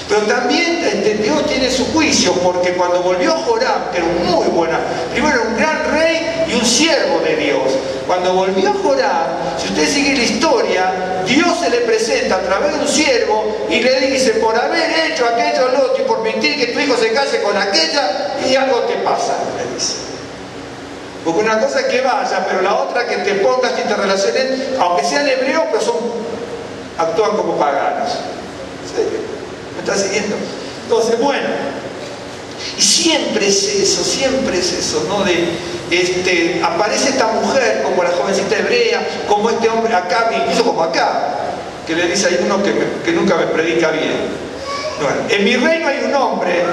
S2: Pero también Dios tiene su juicio, porque cuando volvió Joram, que era un muy buena, primero era un gran rey y un siervo de Dios. Cuando volvió Joram, si usted sigue la historia, Dios se le presenta a través de un siervo y le dice, por haber hecho aquello al otro y por permitir que tu hijo se case con aquella, y algo te pasa, le dice. Porque una cosa es que vaya, pero la otra que te pongas y te relaciones, aunque sean hebreos, pero actúan como paganos. ¿En serio? ¿Me está siguiendo? Entonces, bueno, y siempre es eso, ¿no? Aparece esta mujer como la jovencita hebrea, como este hombre acá, incluso como acá, que le dice a uno que nunca me predica bien. Bueno, en mi reino hay un hombre,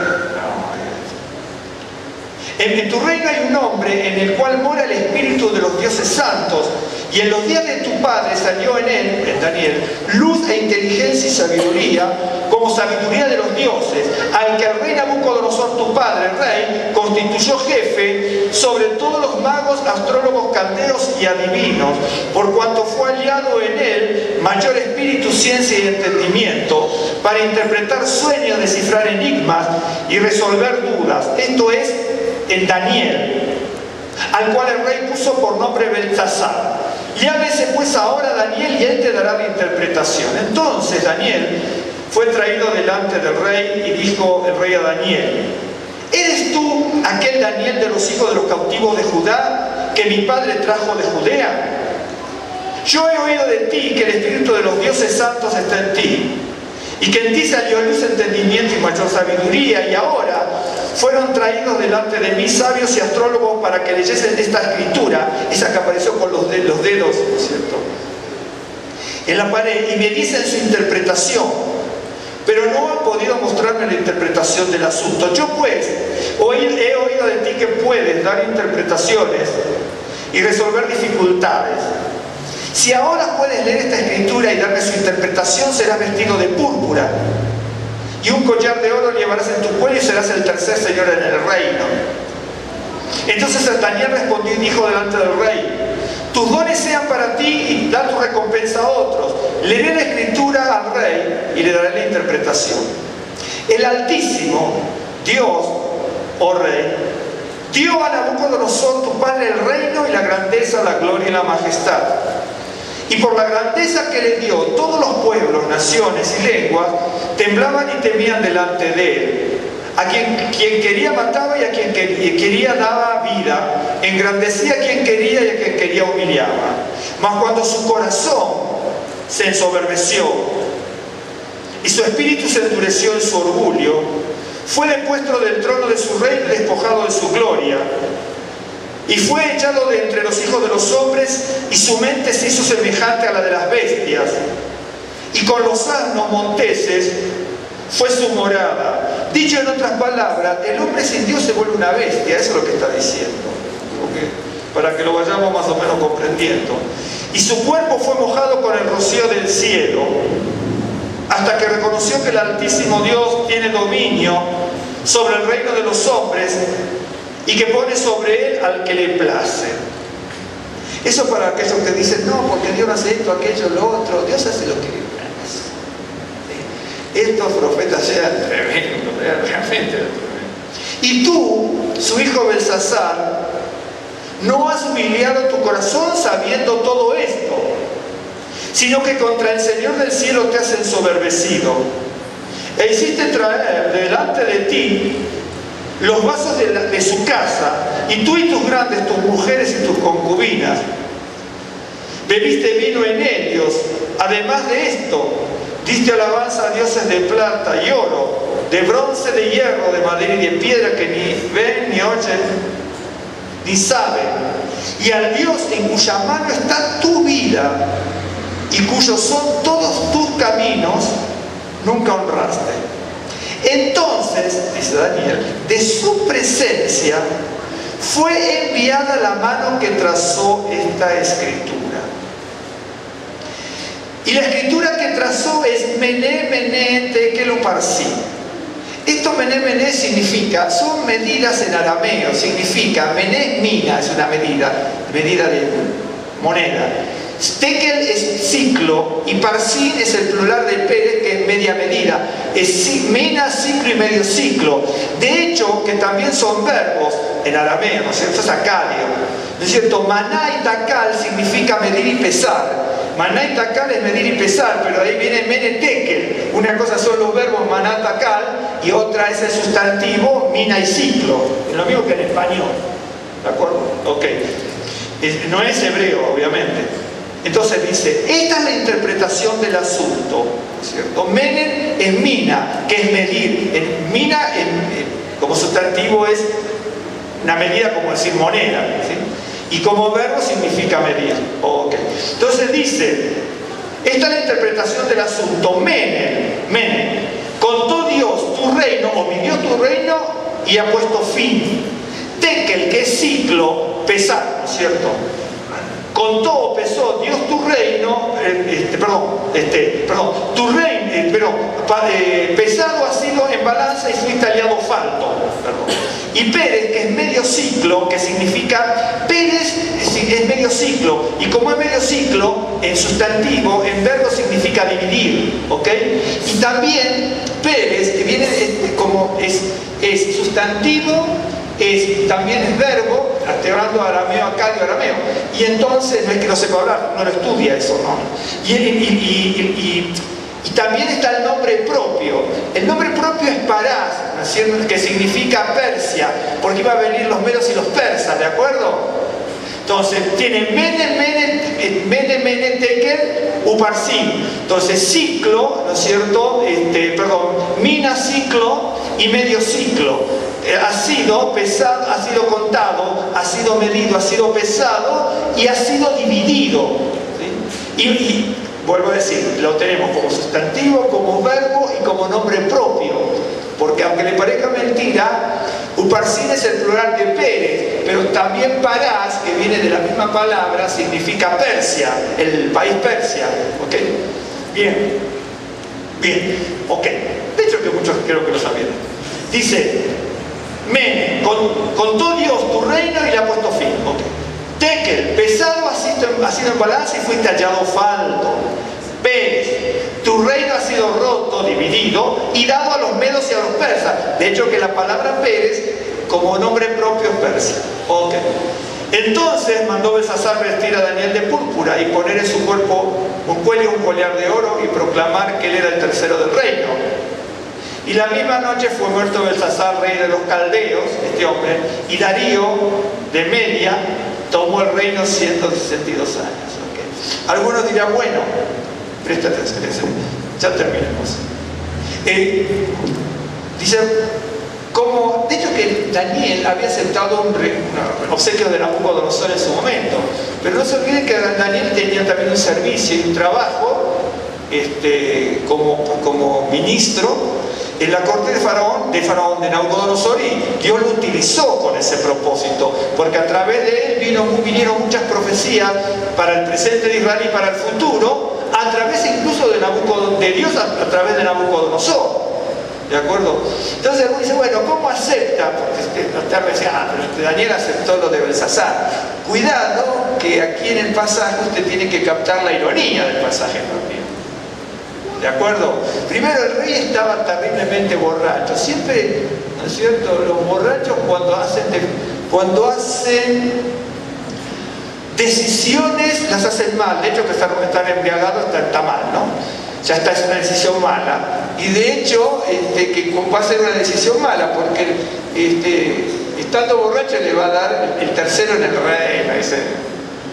S2: en tu reino hay un hombre en el cual mora el espíritu de los dioses santos, y en los días de tu padre salió en él, en Daniel, luz e inteligencia y sabiduría, como sabiduría de los dioses, al que el rey Nabucodonosor, tu padre, el rey, constituyó jefe sobre todos los magos, astrólogos, caldeos y adivinos, por cuanto fue hallado en él mayor espíritu, ciencia y entendimiento, para interpretar sueños, descifrar enigmas y resolver dudas. Esto es en Daniel, al cual el rey puso por nombre Belsasar. Llámese pues ahora Daniel y él te dará la interpretación. Entonces Daniel fue traído delante del rey y dijo el rey a Daniel, ¿eres tú aquel Daniel de los hijos de los cautivos de Judá que mi padre trajo de Judea? Yo he oído de ti que el espíritu de los dioses santos está en ti, y que en ti salió luz, entendimiento y mayor sabiduría, y ahora fueron traídos delante de mí sabios y astrólogos para que leyesen esta escritura, esa que apareció con los dedos, ¿no es cierto?, en la pared, y me dicen su interpretación, pero no han podido mostrarme la interpretación del asunto. Yo pues he oído de ti que puedes dar interpretaciones y resolver dificultades. Si ahora puedes leer esta escritura y darme su interpretación, serás vestido de púrpura, y un collar de oro llevarás en tu cuello y serás el tercer señor en el reino. Entonces Daniel respondió y dijo delante del rey, tus dones sean para ti y da tu recompensa a otros. Leeré la escritura al rey y le daré la interpretación. El Altísimo, Dios, oh rey, dio a Nabucodonosor, tu padre, el reino y la grandeza, la gloria y la majestad. Y por la grandeza que le dio, todos los pueblos, naciones y lenguas temblaban y temían delante de él. A quien quería mataba y a quien quería daba vida. Engrandecía a quien quería y a quien quería humillaba. Mas cuando su corazón se ensoberbeció y su espíritu se endureció en su orgullo, fue depuesto del trono de su reino y despojado de su gloria. Y fue echado de entre los hijos de los hombres, y su mente se hizo semejante a la de las bestias. Y con los asnos monteses fue su morada. Dicho en otras palabras, el hombre sin Dios se vuelve una bestia. Eso es lo que está diciendo, ¿okay? Para que lo vayamos más o menos comprendiendo. Y su cuerpo fue mojado con el rocío del cielo, hasta que reconoció que el Altísimo Dios tiene dominio sobre el reino de los hombres, y que pone sobre él al que le place. Eso para aquellos que dicen, no, porque Dios hace esto, aquello, lo otro. Dios hace lo que le place. Estos profetas eran tremendos, realmente eran tremendos. Y tú, su hijo Belsasar, no has humillado tu corazón sabiendo todo esto, sino que contra el Señor del cielo te has ensoberbecido, e hiciste traer delante de ti los vasos de su casa, y tú y tus grandes, tus mujeres y tus concubinas, bebiste vino en ellos, Además de esto, diste alabanza a dioses de plata y oro, de bronce, de hierro, de madera y de piedra, que ni ven, ni oyen, ni saben. Y al Dios en cuya mano está tu vida y cuyos son todos tus caminos, nunca honraste. Entonces, dice Daniel, de su presencia fue enviada la mano que trazó esta escritura. Y la escritura que trazó es Mené, Mené, Tekel, Uparsin. Esto Mené, Mené significa, son medidas en arameo, significa, Mené, mina, es una medida de moneda. Tekel es ciclo y Parsin es el plural de Pérez, que es media medida. Es mina, ciclo y medio ciclo. De hecho, que también son verbos en arameo, ¿no es cierto? Es acadio. ¿No es cierto? Maná y takal significa medir y pesar. Maná y takal es medir y pesar, pero ahí viene mene tekel. Una cosa son los verbos maná, takal y otra es el sustantivo mina y ciclo. Es lo mismo que en español. ¿De acuerdo? Ok. No es hebreo, obviamente. Entonces dice, esta es la interpretación del asunto, ¿no es cierto? Menen es mina, que es medir. Mina como sustantivo es una medida, como decir moneda, ¿sí? Y como verbo significa medir. Okay. Entonces dice, esta es la interpretación del asunto. Menen, contó Dios tu reino, o midió tu reino y ha puesto fin. Tekel, que es ciclo, pesar, ¿no es cierto? Contó o pesó Dios tu reino, tu reino, pesado ha sido en balanza y fuiste aliado falto. Y Pérez, que es medio ciclo, que significa, Pérez es medio ciclo, y como es medio ciclo, en sustantivo, en verbo significa dividir, ¿ok? Y también Pérez, que viene como es sustantivo, también es verbo, hablando arameo, acadio, arameo. Y entonces, no es que no sepa hablar, no lo estudia eso, ¿no? Y también está el nombre propio. El nombre propio es Parás, ¿no es cierto? Que significa Persia, porque iban a venir los medos y los persas, ¿de acuerdo? Entonces, tiene Mene, Tekel, Uparsin. Entonces, ciclo, ¿no es cierto? Mina, ciclo y medio ciclo. Ha sido pesado, ha sido contado, ha sido medido, ha sido pesado y ha sido dividido. ¿Sí? Y vuelvo a decir, lo tenemos como sustantivo, como verbo y como nombre propio. Porque aunque le parezca mentira, Uparsin es el plural de Pérez, pero también Parás, que viene de la misma palabra, significa Persia, el país Persia. ¿Ok? Bien, ok. De hecho que muchos creo que lo sabían. Dice, Mene, contó Dios tu reino y le ha puesto fin. Okay. Tekel, pesado ha sido en balanza y fuiste hallado falto. Pérez, tu reino ha sido roto, dividido y dado a los medos y a los persas. De hecho que la palabra Pérez como nombre propio es Persia. Okay. Entonces mandó Belsasar vestir a Daniel de púrpura y poner en su cuerpo un cuello y un collar de oro y proclamar que él era el tercero del reino. Y la misma noche fue muerto Belsasar, rey de los caldeos, este hombre, y Darío de Media tomó el reino 162 años. Okay. Algunos dirán, bueno, presta atención, ya terminemos. Dice, de hecho que Daniel había aceptado un obsequio de Nabucodonosor en su momento, pero no se olviden que Daniel tenía también un servicio y un trabajo como ministro en la corte de Nabucodonosor, y Dios lo utilizó con ese propósito, porque a través de él vinieron muchas profecías para el presente de Israel y para el futuro, a través incluso de Dios a través de Nabucodonosor. ¿De acuerdo? Entonces uno dice, bueno, ¿cómo acepta? Porque tarde decía, pero Daniel aceptó lo de Belsasar. Cuidado, que aquí en el pasaje usted tiene que captar la ironía del pasaje también. ¿De acuerdo? Primero, el rey estaba terriblemente borracho. Siempre, ¿no es cierto? Los borrachos cuando hacen decisiones las hacen mal. De hecho, que estar embriagados está mal, ¿no? Ya está, es una decisión mala. Y de hecho, que va a ser una decisión mala, porque estando borracho le va a dar el tercero en el reino.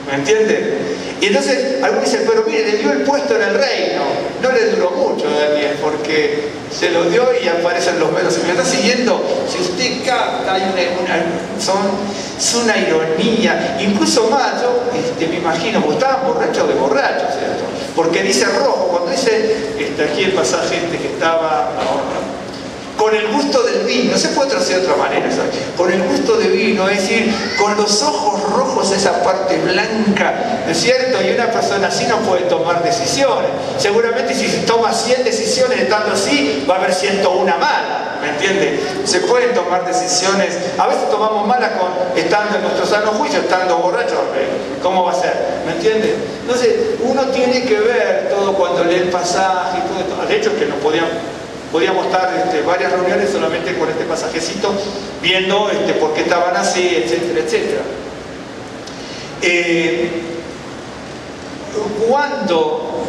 S2: ¿Me entienden? Y entonces algunos dicen, pero mire, le dio el puesto en el reino. No le duró mucho a Daniel, porque se lo dio y aparecen los velos. Si me está siguiendo, si usted capta, hay es una ironía. Incluso más, yo me imagino, porque estaban borrachos de borrachos, ¿cierto? Porque dice rojo, cuando dice, aquí el pasaje que estaba... con el gusto del vino, no se puede traducir de otra manera, ¿sabes? Con el gusto del vino, es decir, con los ojos rojos, esa parte blanca, ¿no es cierto? Y una persona así no puede tomar decisiones. Seguramente si se toma 100 decisiones estando así, va a haber 101 malas, ¿me entiende? Se pueden tomar decisiones, a veces tomamos malas estando en nuestro sano juicio, estando borrachos, ¿cómo va a ser? ¿Me entiende? Entonces, uno tiene que ver todo cuando lee el pasaje y todo esto. De hecho, es que no podíamos estar varias reuniones solamente con este pasajecito, viendo por qué estaban así, etcétera, etcétera. Cuando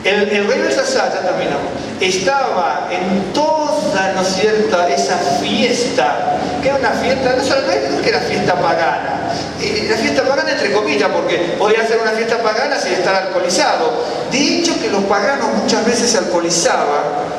S2: el rey Belsasar, ya terminamos, estaba en toda, ¿no es cierto?, esa fiesta, que era una fiesta, no solamente que era fiesta pagana, la fiesta pagana entre comillas, porque podía ser una fiesta pagana sin estar alcoholizado. De hecho, que los paganos muchas veces se alcoholizaban,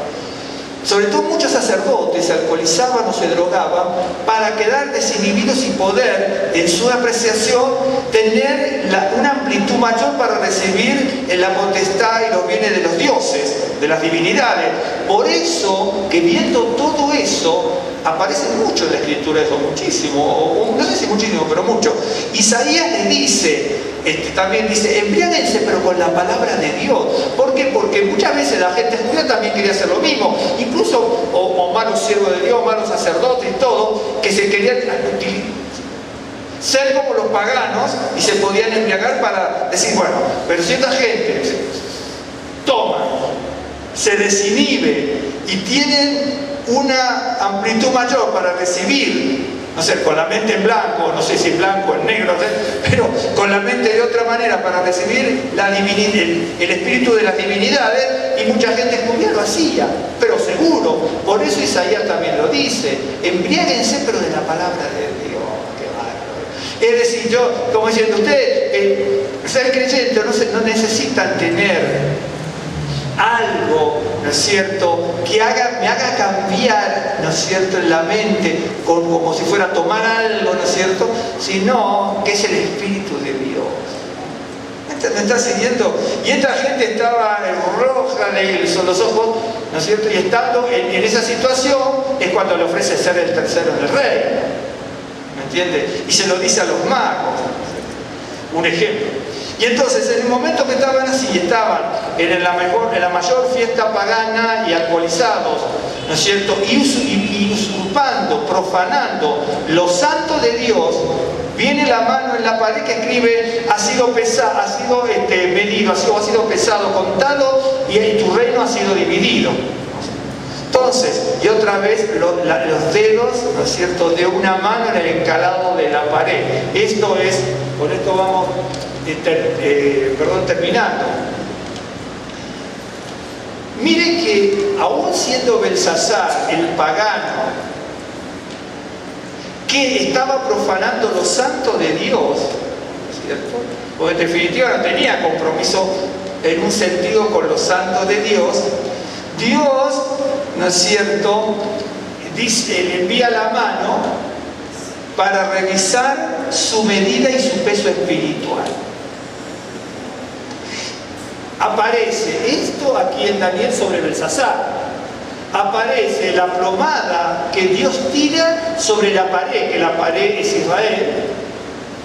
S2: sobre todo muchos sacerdotes se alcoholizaban o se drogaban para quedar desinhibidos y poder, en su apreciación, tener una amplitud mayor para recibir la potestad y los bienes de los dioses, de las divinidades. Por eso, que viendo todo eso, aparece mucho en la Escritura eso, muchísimo, no sé si muchísimo, pero mucho. Isaías le dice, también dice, embriáguense pero con la palabra de Dios. ¿Por qué? Porque muchas veces la gente judía también quería hacer lo mismo, incluso o malos siervos de Dios, malos sacerdotes y todo, que se querían ser como los paganos y se podían embriagar para decir, bueno, pero si esta gente toma, se desinhibe y tienen una amplitud mayor para recibir, no sé, con la mente en blanco, no sé si en blanco, en negro, pero con la mente de otra manera para recibir el espíritu de las divinidades, y mucha gente judía lo hacía, pero seguro. Por eso Isaías también lo dice, embriáguense pero de la palabra de Dios. Qué bárbaro. Es decir, yo, como diciendo, ustedes, ser creyentes no necesitan tener algo, ¿no es cierto?, que me haga cambiar, ¿no es cierto?, en la mente, como si fuera a tomar algo, ¿no es cierto?, sino que es el Espíritu de Dios. ¿Me está siguiendo? Y esta gente estaba roja, son los ojos, ¿no es cierto?, y estando en esa situación es cuando le ofrece ser el tercero en el reino, ¿me entiende? Y se lo dice a los magos, un ejemplo. Y entonces, en el momento que estaban así, estaban en la mayor fiesta pagana y alcoholizados, ¿no es cierto?, y usurpando, profanando lo santo de Dios, viene la mano en la pared que escribe, ha sido medido, ha sido pesado, contado, y tu reino ha sido dividido. Entonces, y otra vez los dedos, ¿no es cierto?, de una mano en el encalado de la pared. Esto es, con esto vamos... terminando. Miren que aún siendo Belsasar el pagano que estaba profanando lo santo de Dios, ¿cierto?, porque en definitiva no tenía compromiso en un sentido con lo santo de Dios, Dios, ¿no es cierto?, le envía la mano para revisar su medida y su peso espiritual. Aparece esto aquí en Daniel sobre Belsasar. Aparece la plomada que Dios tira sobre la pared, que la pared es Israel,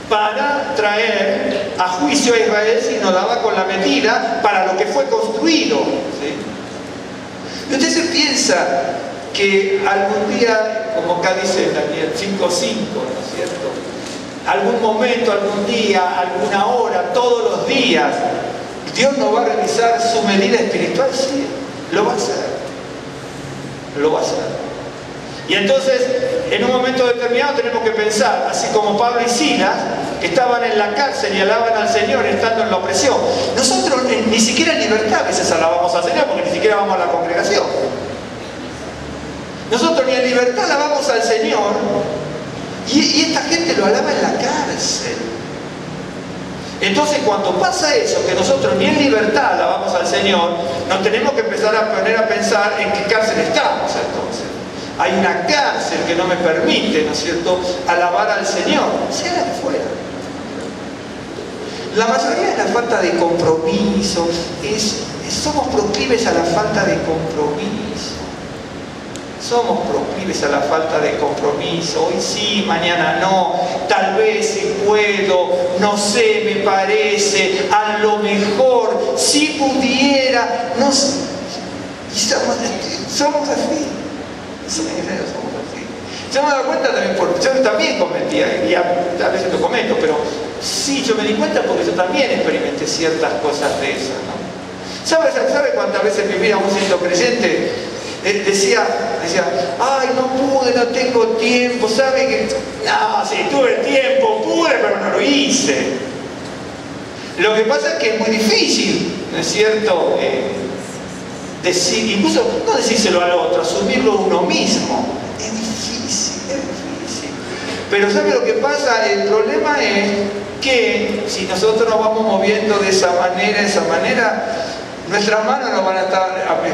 S2: para traer a juicio a Israel si no daba con la medida para lo que fue construido, ¿sí? Y usted se piensa que algún día, como acá dice Daniel 5:5, ¿no es cierto?, algún momento, algún día, alguna hora, todos los días, Dios no va a revisar su medida espiritual. Sí, lo va a hacer. Lo va a hacer. Y entonces, en un momento determinado tenemos que pensar, así como Pablo y Silas, que estaban en la cárcel y alaban al Señor estando en la opresión. Nosotros ni siquiera en libertad a veces alabamos al Señor, porque ni siquiera vamos a la congregación. Nosotros ni en libertad alabamos al Señor, Y esta gente lo alaba en la cárcel. Entonces cuando pasa eso, que nosotros ni en libertad alabamos al Señor, nos tenemos que empezar a poner a pensar en qué cárcel estamos entonces. Hay una cárcel que no me permite, ¿no es cierto?, alabar al Señor, sea la que fuera. La mayoría de la falta de compromiso, somos proclives a la falta de compromiso. Somos proclives a la falta de compromiso. Hoy sí, mañana no. Tal vez si puedo, no sé, me parece, a lo mejor, si pudiera, no sé. Y somos así. Somos así. Yo me he dado cuenta también, porque yo también cometía, y a veces lo cometo, pero sí, yo me di cuenta porque yo también experimenté ciertas cosas de esas, ¿no? ¿Sabe cuántas veces mi vida, aún siendo creyente, decía, ay, no pude, no tengo tiempo, ¿sabe que? No, sí, tuve tiempo, pude, pero no lo hice. Lo que pasa es que es muy difícil, ¿no es cierto? Decir, incluso no decírselo al otro, asumirlo uno mismo. Es difícil, es difícil. Pero ¿sabe lo que pasa? El problema es que si nosotros nos vamos moviendo de esa manera, nuestras manos no van a estar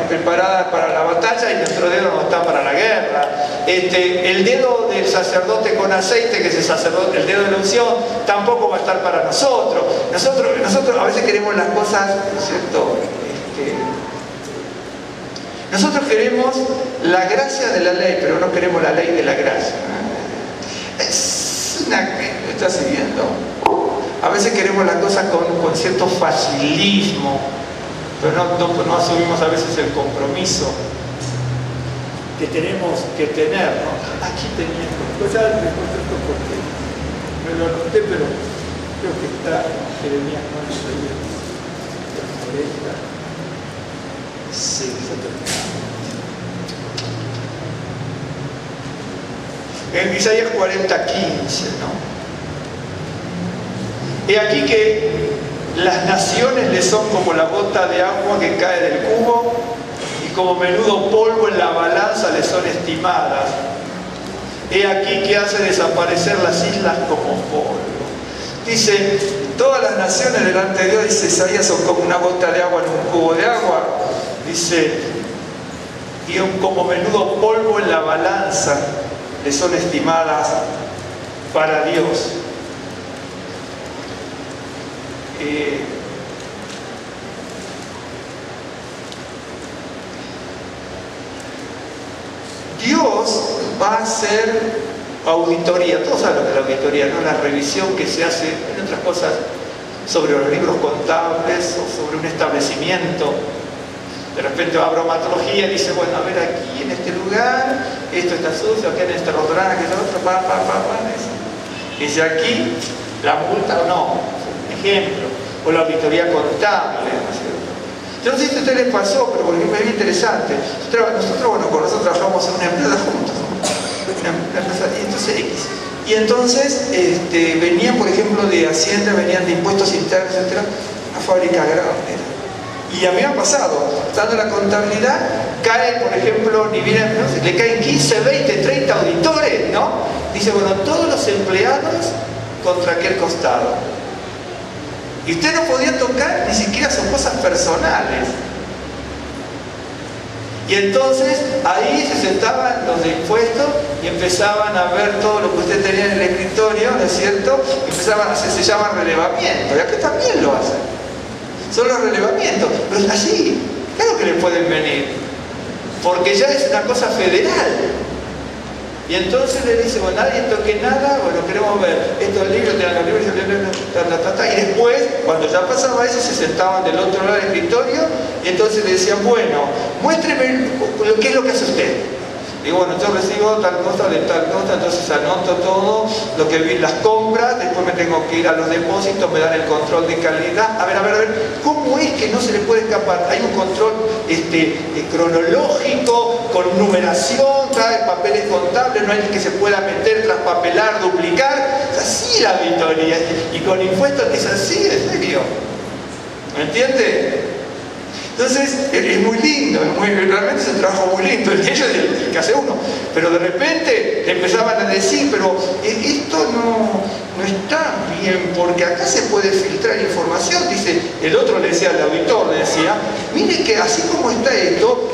S2: preparadas para la batalla y nuestro dedo no está para la guerra. El dedo del sacerdote con aceite, que es el dedo de la unción, tampoco va a estar para nosotros. Nosotros a veces queremos las cosas, ¿no es cierto? Nosotros queremos la gracia de la ley, pero no queremos la ley de la gracia. ¿Me estás siguiendo? A veces queremos las cosas con cierto facilismo, pero no asumimos a veces el compromiso que tenemos que tener, ¿no? Aquí tenía esto. Ya les muestro esto porque me lo anoté, pero creo que está Jeremías 40. Sí, en Isaías 40:15, ¿no? He aquí que las naciones le son como la gota de agua que cae del cubo, y como menudo polvo en la balanza le son estimadas. He aquí que hace desaparecer las islas como polvo. Dice, todas las naciones delante de Dios, dice Isaías, son como una gota de agua en un cubo de agua. Dice, y como menudo polvo en la balanza le son estimadas para Dios. Dios va a hacer auditoría. Todos saben lo que es la auditoría, ¿no? La revisión que se hace, en otras cosas, sobre los libros contables o sobre un establecimiento. De repente va a bromatología y dice, bueno, a ver, aquí en este lugar, esto está sucio, aquí en este restaurante, aquello otro, dice aquí, la multa o no, ejemplo, o la auditoría contable, ¿no es cierto? Yo no sé si a ustedes les pasó, pero porque es bien interesante. Nosotros trabajamos en una empresa juntos, ¿no? Y entonces venían, por ejemplo, de Hacienda, venían de impuestos internos, etc., una fábrica grande. Y a mí me ha pasado, dando la contabilidad, cae, por ejemplo, le caen 15, 20, 30 auditores, ¿no? Dice, bueno, todos los empleados contra aquel costado. Y usted no podía tocar ni siquiera sus cosas personales. Y entonces ahí se sentaban los de impuestos y empezaban a ver todo lo que usted tenía en el escritorio, ¿no es cierto? Y empezaban a hacer, se llama relevamiento, y acá también lo hacen. Son los relevamientos, pero así, claro que le pueden venir, porque ya es una cosa federal. Y entonces le dice, bueno, nadie toque nada, bueno, queremos ver estos libros, y después, cuando ya pasaba eso, se sentaban del otro lado del escritorio, y entonces le decían, bueno, muéstreme qué es lo que hace usted. Y bueno, yo recibo tal cosa de tal cosa, entonces anoto todo lo que vi, las compras, después me tengo que ir a los depósitos, me dan el control de calidad. A ver, ¿cómo es que no se le puede escapar? Hay un control cronológico, con numeración, trae papeles contables, no hay que se pueda meter, traspapelar, duplicar. Es así la auditoría. Y con impuestos es así, en serio. ¿Me entiende? Entonces, es muy lindo, realmente es un trabajo muy lindo, el de ellos es el que hace uno. Pero de repente le empezaban a decir, pero esto no está bien, porque acá se puede filtrar información. Dice, el otro le decía al auditor, le decía, mire que así como está esto,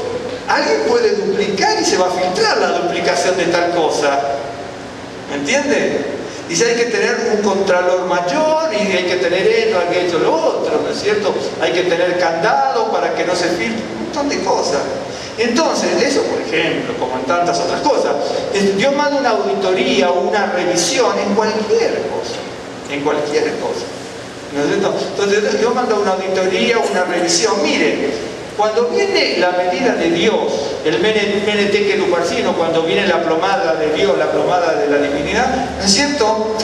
S2: alguien puede duplicar y se va a filtrar la duplicación de tal cosa. ¿Me entiende? Dice, hay que tener un contralor mayor y hay que tener esto, hay que lo otro, ¿no es cierto? Hay que tener candado para que no se filtre, un montón de cosas. Entonces, eso por ejemplo, como en tantas otras cosas, Dios manda una auditoría o una revisión en cualquier cosa, ¿no es cierto? Entonces, Dios manda una auditoría, una revisión. Mire, cuando viene la medida de Dios, el menete que luparcino, cuando viene la plomada de Dios, la plomada de la divinidad, ¿no es cierto?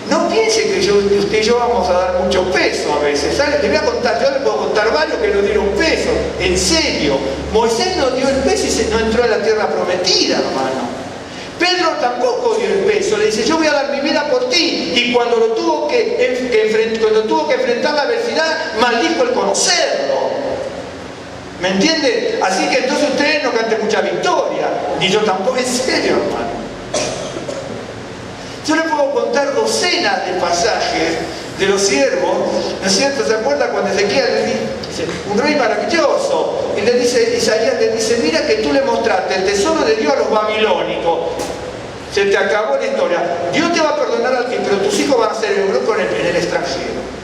S2: No piense que usted y yo vamos a dar mucho peso a veces, ¿sabes? Le voy a contar, yo le puedo contar varios que no dieron peso, en serio. Moisés no dio el peso y no entró a la tierra prometida, hermano. Pedro tampoco dio el peso, le dice, yo voy a dar mi vida por ti. Y cuando tuvo que enfrentar la adversidad, maldijo el conocerlo. ¿Me entiende? Así que entonces ustedes no canten mucha victoria, ni yo tampoco, en serio, hermano. Yo le puedo contar docenas de pasajes de los siervos, ¿no es cierto? ¿Se acuerda cuando Ezequiel le dice, un rey maravilloso? Y le dice, Isaías le dice, mira que tú le mostraste el tesoro de Dios a los babilónicos. Se te acabó la historia. Dios te va a perdonar al que, pero tus hijos van a ser eunucos en el extranjero.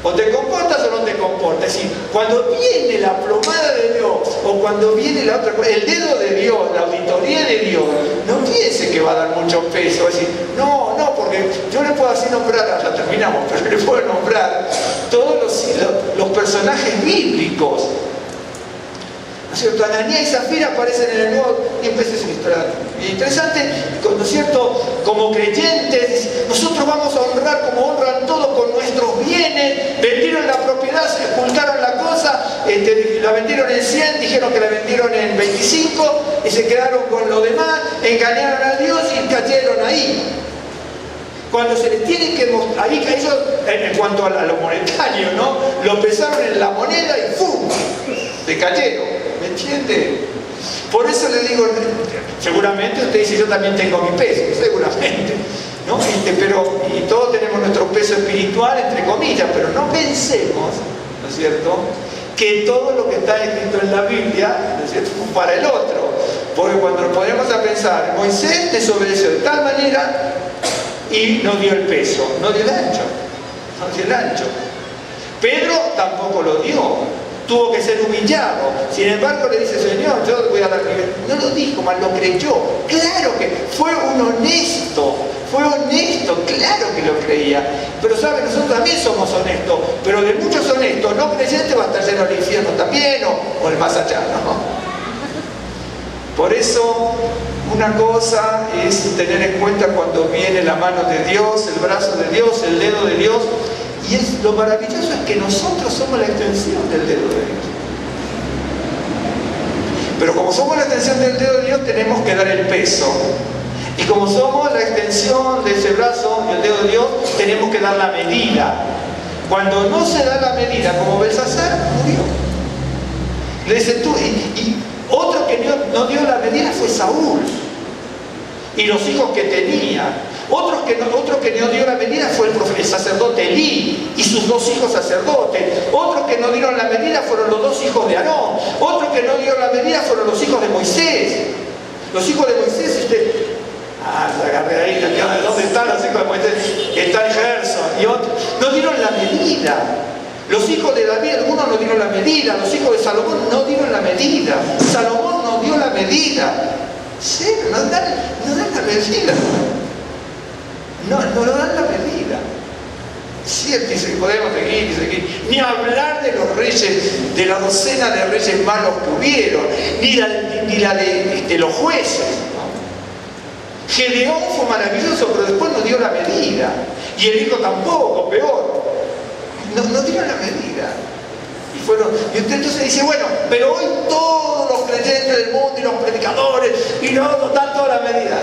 S2: O te comportas o no te comportas. Es decir, cuando viene la plomada de Dios, o cuando viene la otra cosa, el dedo de Dios, la auditoría de Dios, no piense que va a dar mucho peso. Es decir, no, porque yo le puedo así nombrar, ya terminamos, pero le puedo nombrar todos los personajes bíblicos. ¿No es cierto? Ananías y Zafira aparecen en el Nuevo, y empieza una historia interesante, ¿no es cierto? Como creyentes, nosotros vamos a honrar como honran todos con nuestros bienes. Vendieron la propiedad, se ocultaron la cosa, la vendieron en 100, dijeron que la vendieron en 25 y se quedaron con lo demás, engañaron a Dios y cayeron ahí. Cuando se les tiene que mostrar, ahí ellos, en cuanto a lo monetario, ¿no? Lo pesaron en la moneda y ¡fum! Se cayeron. ¿Me entiende? Por eso le digo, seguramente usted dice, yo también tengo mi peso, seguramente, ¿no? Pero, y todos tenemos nuestro peso espiritual, entre comillas, pero no pensemos, ¿no es cierto?, que todo lo que está escrito en la Biblia, ¿no es cierto?, es para el otro. Porque cuando nos ponemos a pensar, Moisés desobedeció de tal manera y no dio el peso, no dio el ancho. Pedro tampoco lo dio. Tuvo que ser humillado. Sin embargo, le dice, Señor, yo voy a dar mi vida. No lo dijo, mas lo creyó. Claro que fue un honesto, claro que lo creía. Pero sabe, nosotros también somos honestos, pero de muchos honestos, no creyentes va a estar lleno del infierno también, o el más allá, ¿no? Por eso, una cosa es tener en cuenta cuando viene la mano de Dios, el brazo de Dios, el dedo de Dios. Y lo maravilloso es que nosotros somos la extensión del dedo de Dios. Pero como somos la extensión del dedo de Dios, tenemos que dar el peso. Y como somos la extensión de ese brazo, el dedo de Dios, tenemos que dar la medida. Cuando no se da la medida, como Belsasar, murió. Le dice tú, y otro que no dio la medida fue Saúl. Y los hijos que tenía. Otro que no dio la medida fue el sacerdote Elí y sus 2 hijos sacerdotes. Otros que no dieron la medida fueron los 2 hijos de Aarón. Otros que no dieron la medida fueron los hijos de Moisés. Los hijos de Moisés, la agarré ahí, ¿dónde están los hijos de Moisés? Está en Gerson. Y otros no dieron la medida. Los hijos de David, algunos no dieron la medida. Los hijos de Salomón no dieron la medida. Salomón no dio la medida. Sí, no dan la medida. No lo dan la medida. Cierto, y podemos seguir. Ni hablar de los reyes, de la docena de reyes malos que hubieron, ni la de los jueces, ¿no? Gedeón fue maravilloso, pero después no dio la medida. Y el hijo tampoco, peor. No dieron la medida. Y usted entonces dice, bueno, pero hoy todos los creyentes del mundo y los predicadores y no dan toda la medida.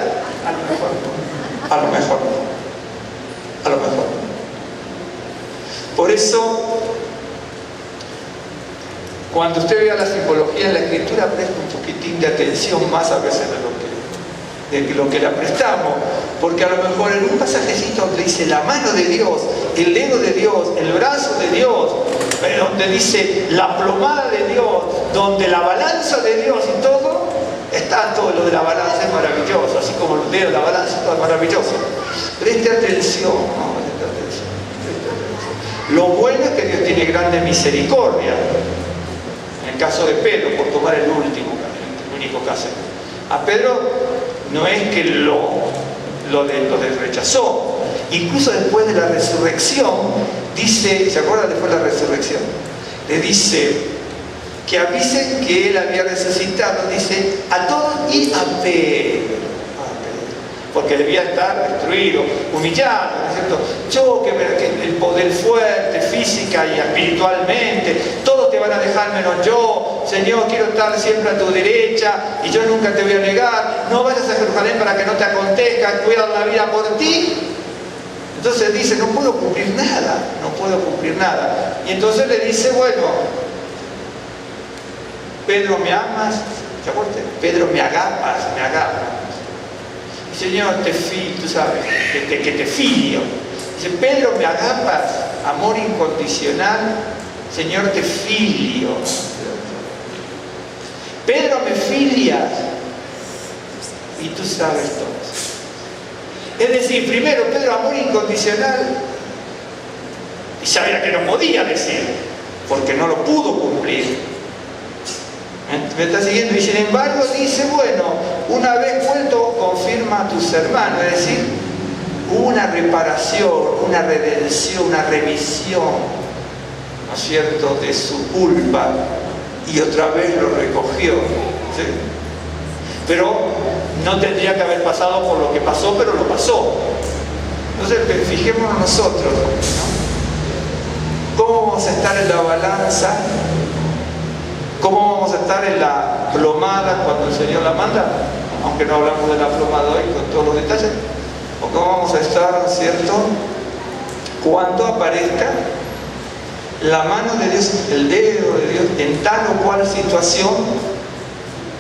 S2: A lo mejor no. Por eso Cuando usted vea la simbología en la Escritura, presta un poquitín de atención más a veces de lo que la prestamos, porque a lo mejor en un pasajecito donde dice la mano de Dios, el dedo de Dios, el brazo de Dios, donde dice la plomada de Dios, donde la balanza de Dios y todo, está todo lo de la balanza, es maravilloso, así como los dedos, la balanza, todo es maravilloso. Preste atención, ¿no? Preste atención, preste atención. Lo bueno es que Dios tiene grande misericordia. En el caso de Pedro, por tomar el único caso. A Pedro no es que lo rechazó. Incluso después de la resurrección, dice, ¿se acuerdan después de la resurrección? Le dice que avisen que él había resucitado, dice, a todos y a Pedro. Porque debía estar destruido, humillado, ¿no es cierto? Yo, que el poder fuerte, física y espiritualmente, todos te van a dejar menos yo. Señor, quiero estar siempre a tu derecha y yo nunca te voy a negar. No vayas a Jerusalén para que no te acontezca, cuidar la vida por ti. Entonces dice, no puedo cumplir nada, no puedo cumplir nada. Y entonces le dice, bueno, Pedro, ¿me amas? ¿Se acuerdan? Pedro, me agapas. Señor, tú sabes, que te filio. Dice, Pedro, me agapas, amor incondicional. Señor, te filio. Pedro, me filias. Y tú sabes todo. Es decir, primero, Pedro, amor incondicional. Y sabía que no podía decir, porque no lo pudo cumplir. ¿Me está siguiendo? Y sin embargo dice, bueno, una vez vuelto confirma a tus hermanos, es decir, una reparación, una redención, una remisión, ¿no es cierto?, de su culpa, y otra vez lo recogió, ¿sí? Pero no tendría que haber pasado por lo que pasó, pero lo pasó. Entonces fijémonos nosotros, ¿no? ¿Cómo vamos a estar en la balanza? ¿Cómo vamos a estar en la plomada cuando el Señor la manda? Aunque no hablamos de la plomada hoy con todos los detalles. ¿O cómo vamos a estar, cierto?, cuando aparezca la mano de Dios, el dedo de Dios, en tal o cual situación,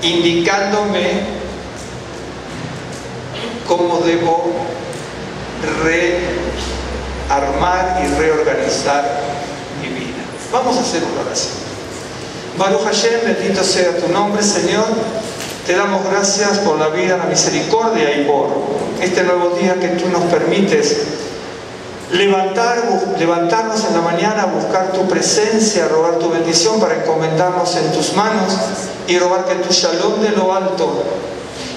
S2: indicándome cómo debo rearmar y reorganizar mi vida. Vamos a hacer una oración. Baruch Hashem, bendito sea tu nombre, Señor. Te damos gracias por la vida, la misericordia y por este nuevo día que tú nos permites levantarnos en la mañana, buscar tu presencia, robar tu bendición para encomendarnos en tus manos y robar que tu shalom de lo alto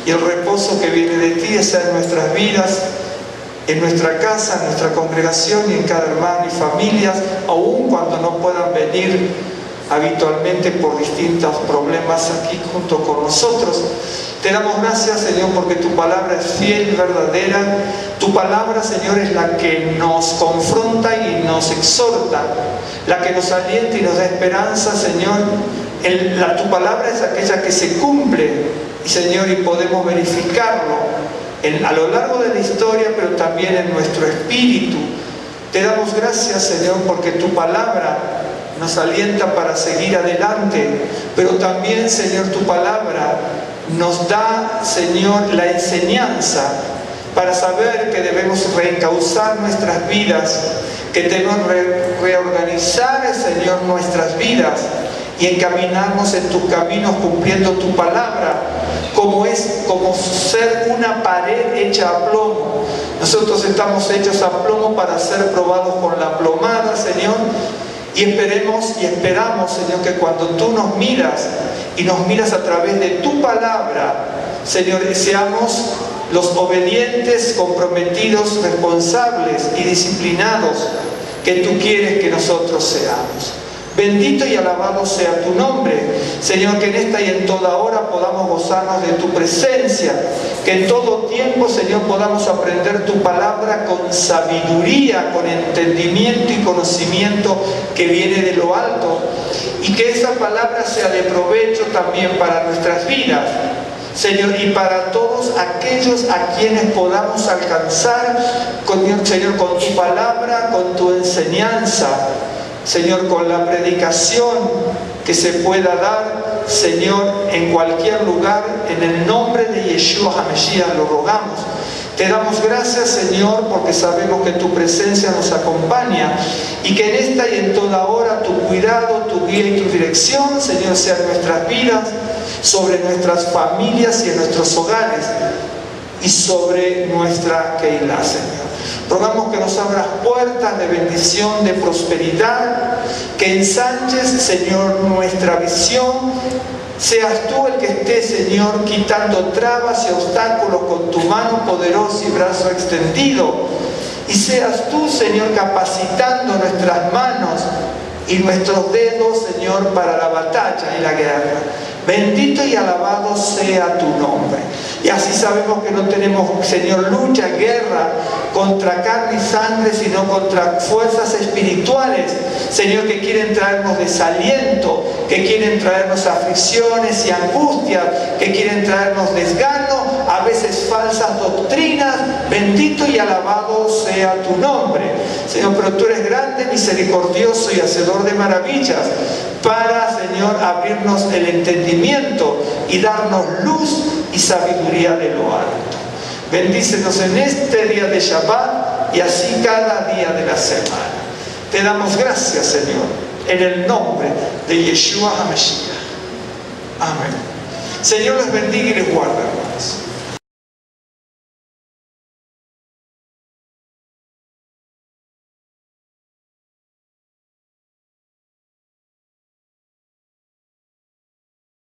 S2: y el reposo que viene de ti sea en nuestras vidas, en nuestra casa, en nuestra congregación y en cada hermano y familias, aun cuando no puedan venir habitualmente por distintos problemas aquí junto con nosotros. Te damos gracias, Señor, porque tu palabra es fiel y verdadera. Tu palabra, Señor, es la que nos confronta y nos exhorta, la que nos alienta y nos da esperanza, Señor. Tu palabra es aquella que se cumple, y Señor, y podemos verificarlo a lo largo de la historia, pero también en nuestro espíritu. Te damos gracias, Señor, porque tu palabra nos alienta para seguir adelante, pero también, Señor, tu palabra nos da, Señor, la enseñanza para saber que debemos reencauzar nuestras vidas, que debemos reorganizar, Señor, nuestras vidas y encaminarnos en tus caminos cumpliendo tu palabra, como ser una pared hecha a plomo. Nosotros estamos hechos a plomo para ser probados con la plomada, Señor. Y esperamos, Señor, que cuando tú nos miras y nos miras a través de tu palabra, Señor, seamos los obedientes, comprometidos, responsables y disciplinados que tú quieres que nosotros seamos. Bendito y alabado sea tu nombre, Señor, que en esta y en toda hora podamos gozarnos de tu presencia, que en todo tiempo, Señor, podamos aprender tu palabra con sabiduría, con entendimiento y conocimiento que viene de lo alto, y que esa palabra sea de provecho también para nuestras vidas, Señor, y para todos aquellos a quienes podamos alcanzar, Señor, con tu palabra, con tu enseñanza, Señor, con la predicación que se pueda dar, Señor, en cualquier lugar, en el nombre de Yeshua HaMashiach lo rogamos. Te damos gracias, Señor, porque sabemos que tu presencia nos acompaña y que en esta y en toda hora tu cuidado, tu guía y tu dirección, Señor, sea en nuestras vidas, sobre nuestras familias y en nuestros hogares y sobre nuestra Keilah, Señor. Rogamos que nos abras puertas de bendición, de prosperidad, que ensanches, Señor, nuestra visión. Seas tú el que esté, Señor, quitando trabas y obstáculos con tu mano poderosa y brazo extendido. Y seas tú, Señor, capacitando nuestras manos y nuestros dedos, Señor, para la batalla y la guerra. Bendito y alabado sea tu nombre. Y así sabemos que no tenemos, Señor, lucha, guerra contra carne y sangre, sino contra fuerzas espirituales, Señor, que quieren traernos desaliento, que quieren traernos aflicciones y angustias, que quieren traernos desgano, a veces falsas doctrinas. Bendito y alabado sea tu nombre, Señor. Pero tú eres grande, misericordioso y hacedor de maravillas, para, Señor, abrirnos el entendimiento y darnos luz y sabiduría de lo alto. Bendícenos en este día de Shabbat y así cada día de la semana. Te damos gracias, Señor, en el nombre de Yeshua HaMashiach. Amén. Señor les bendiga y les guarda.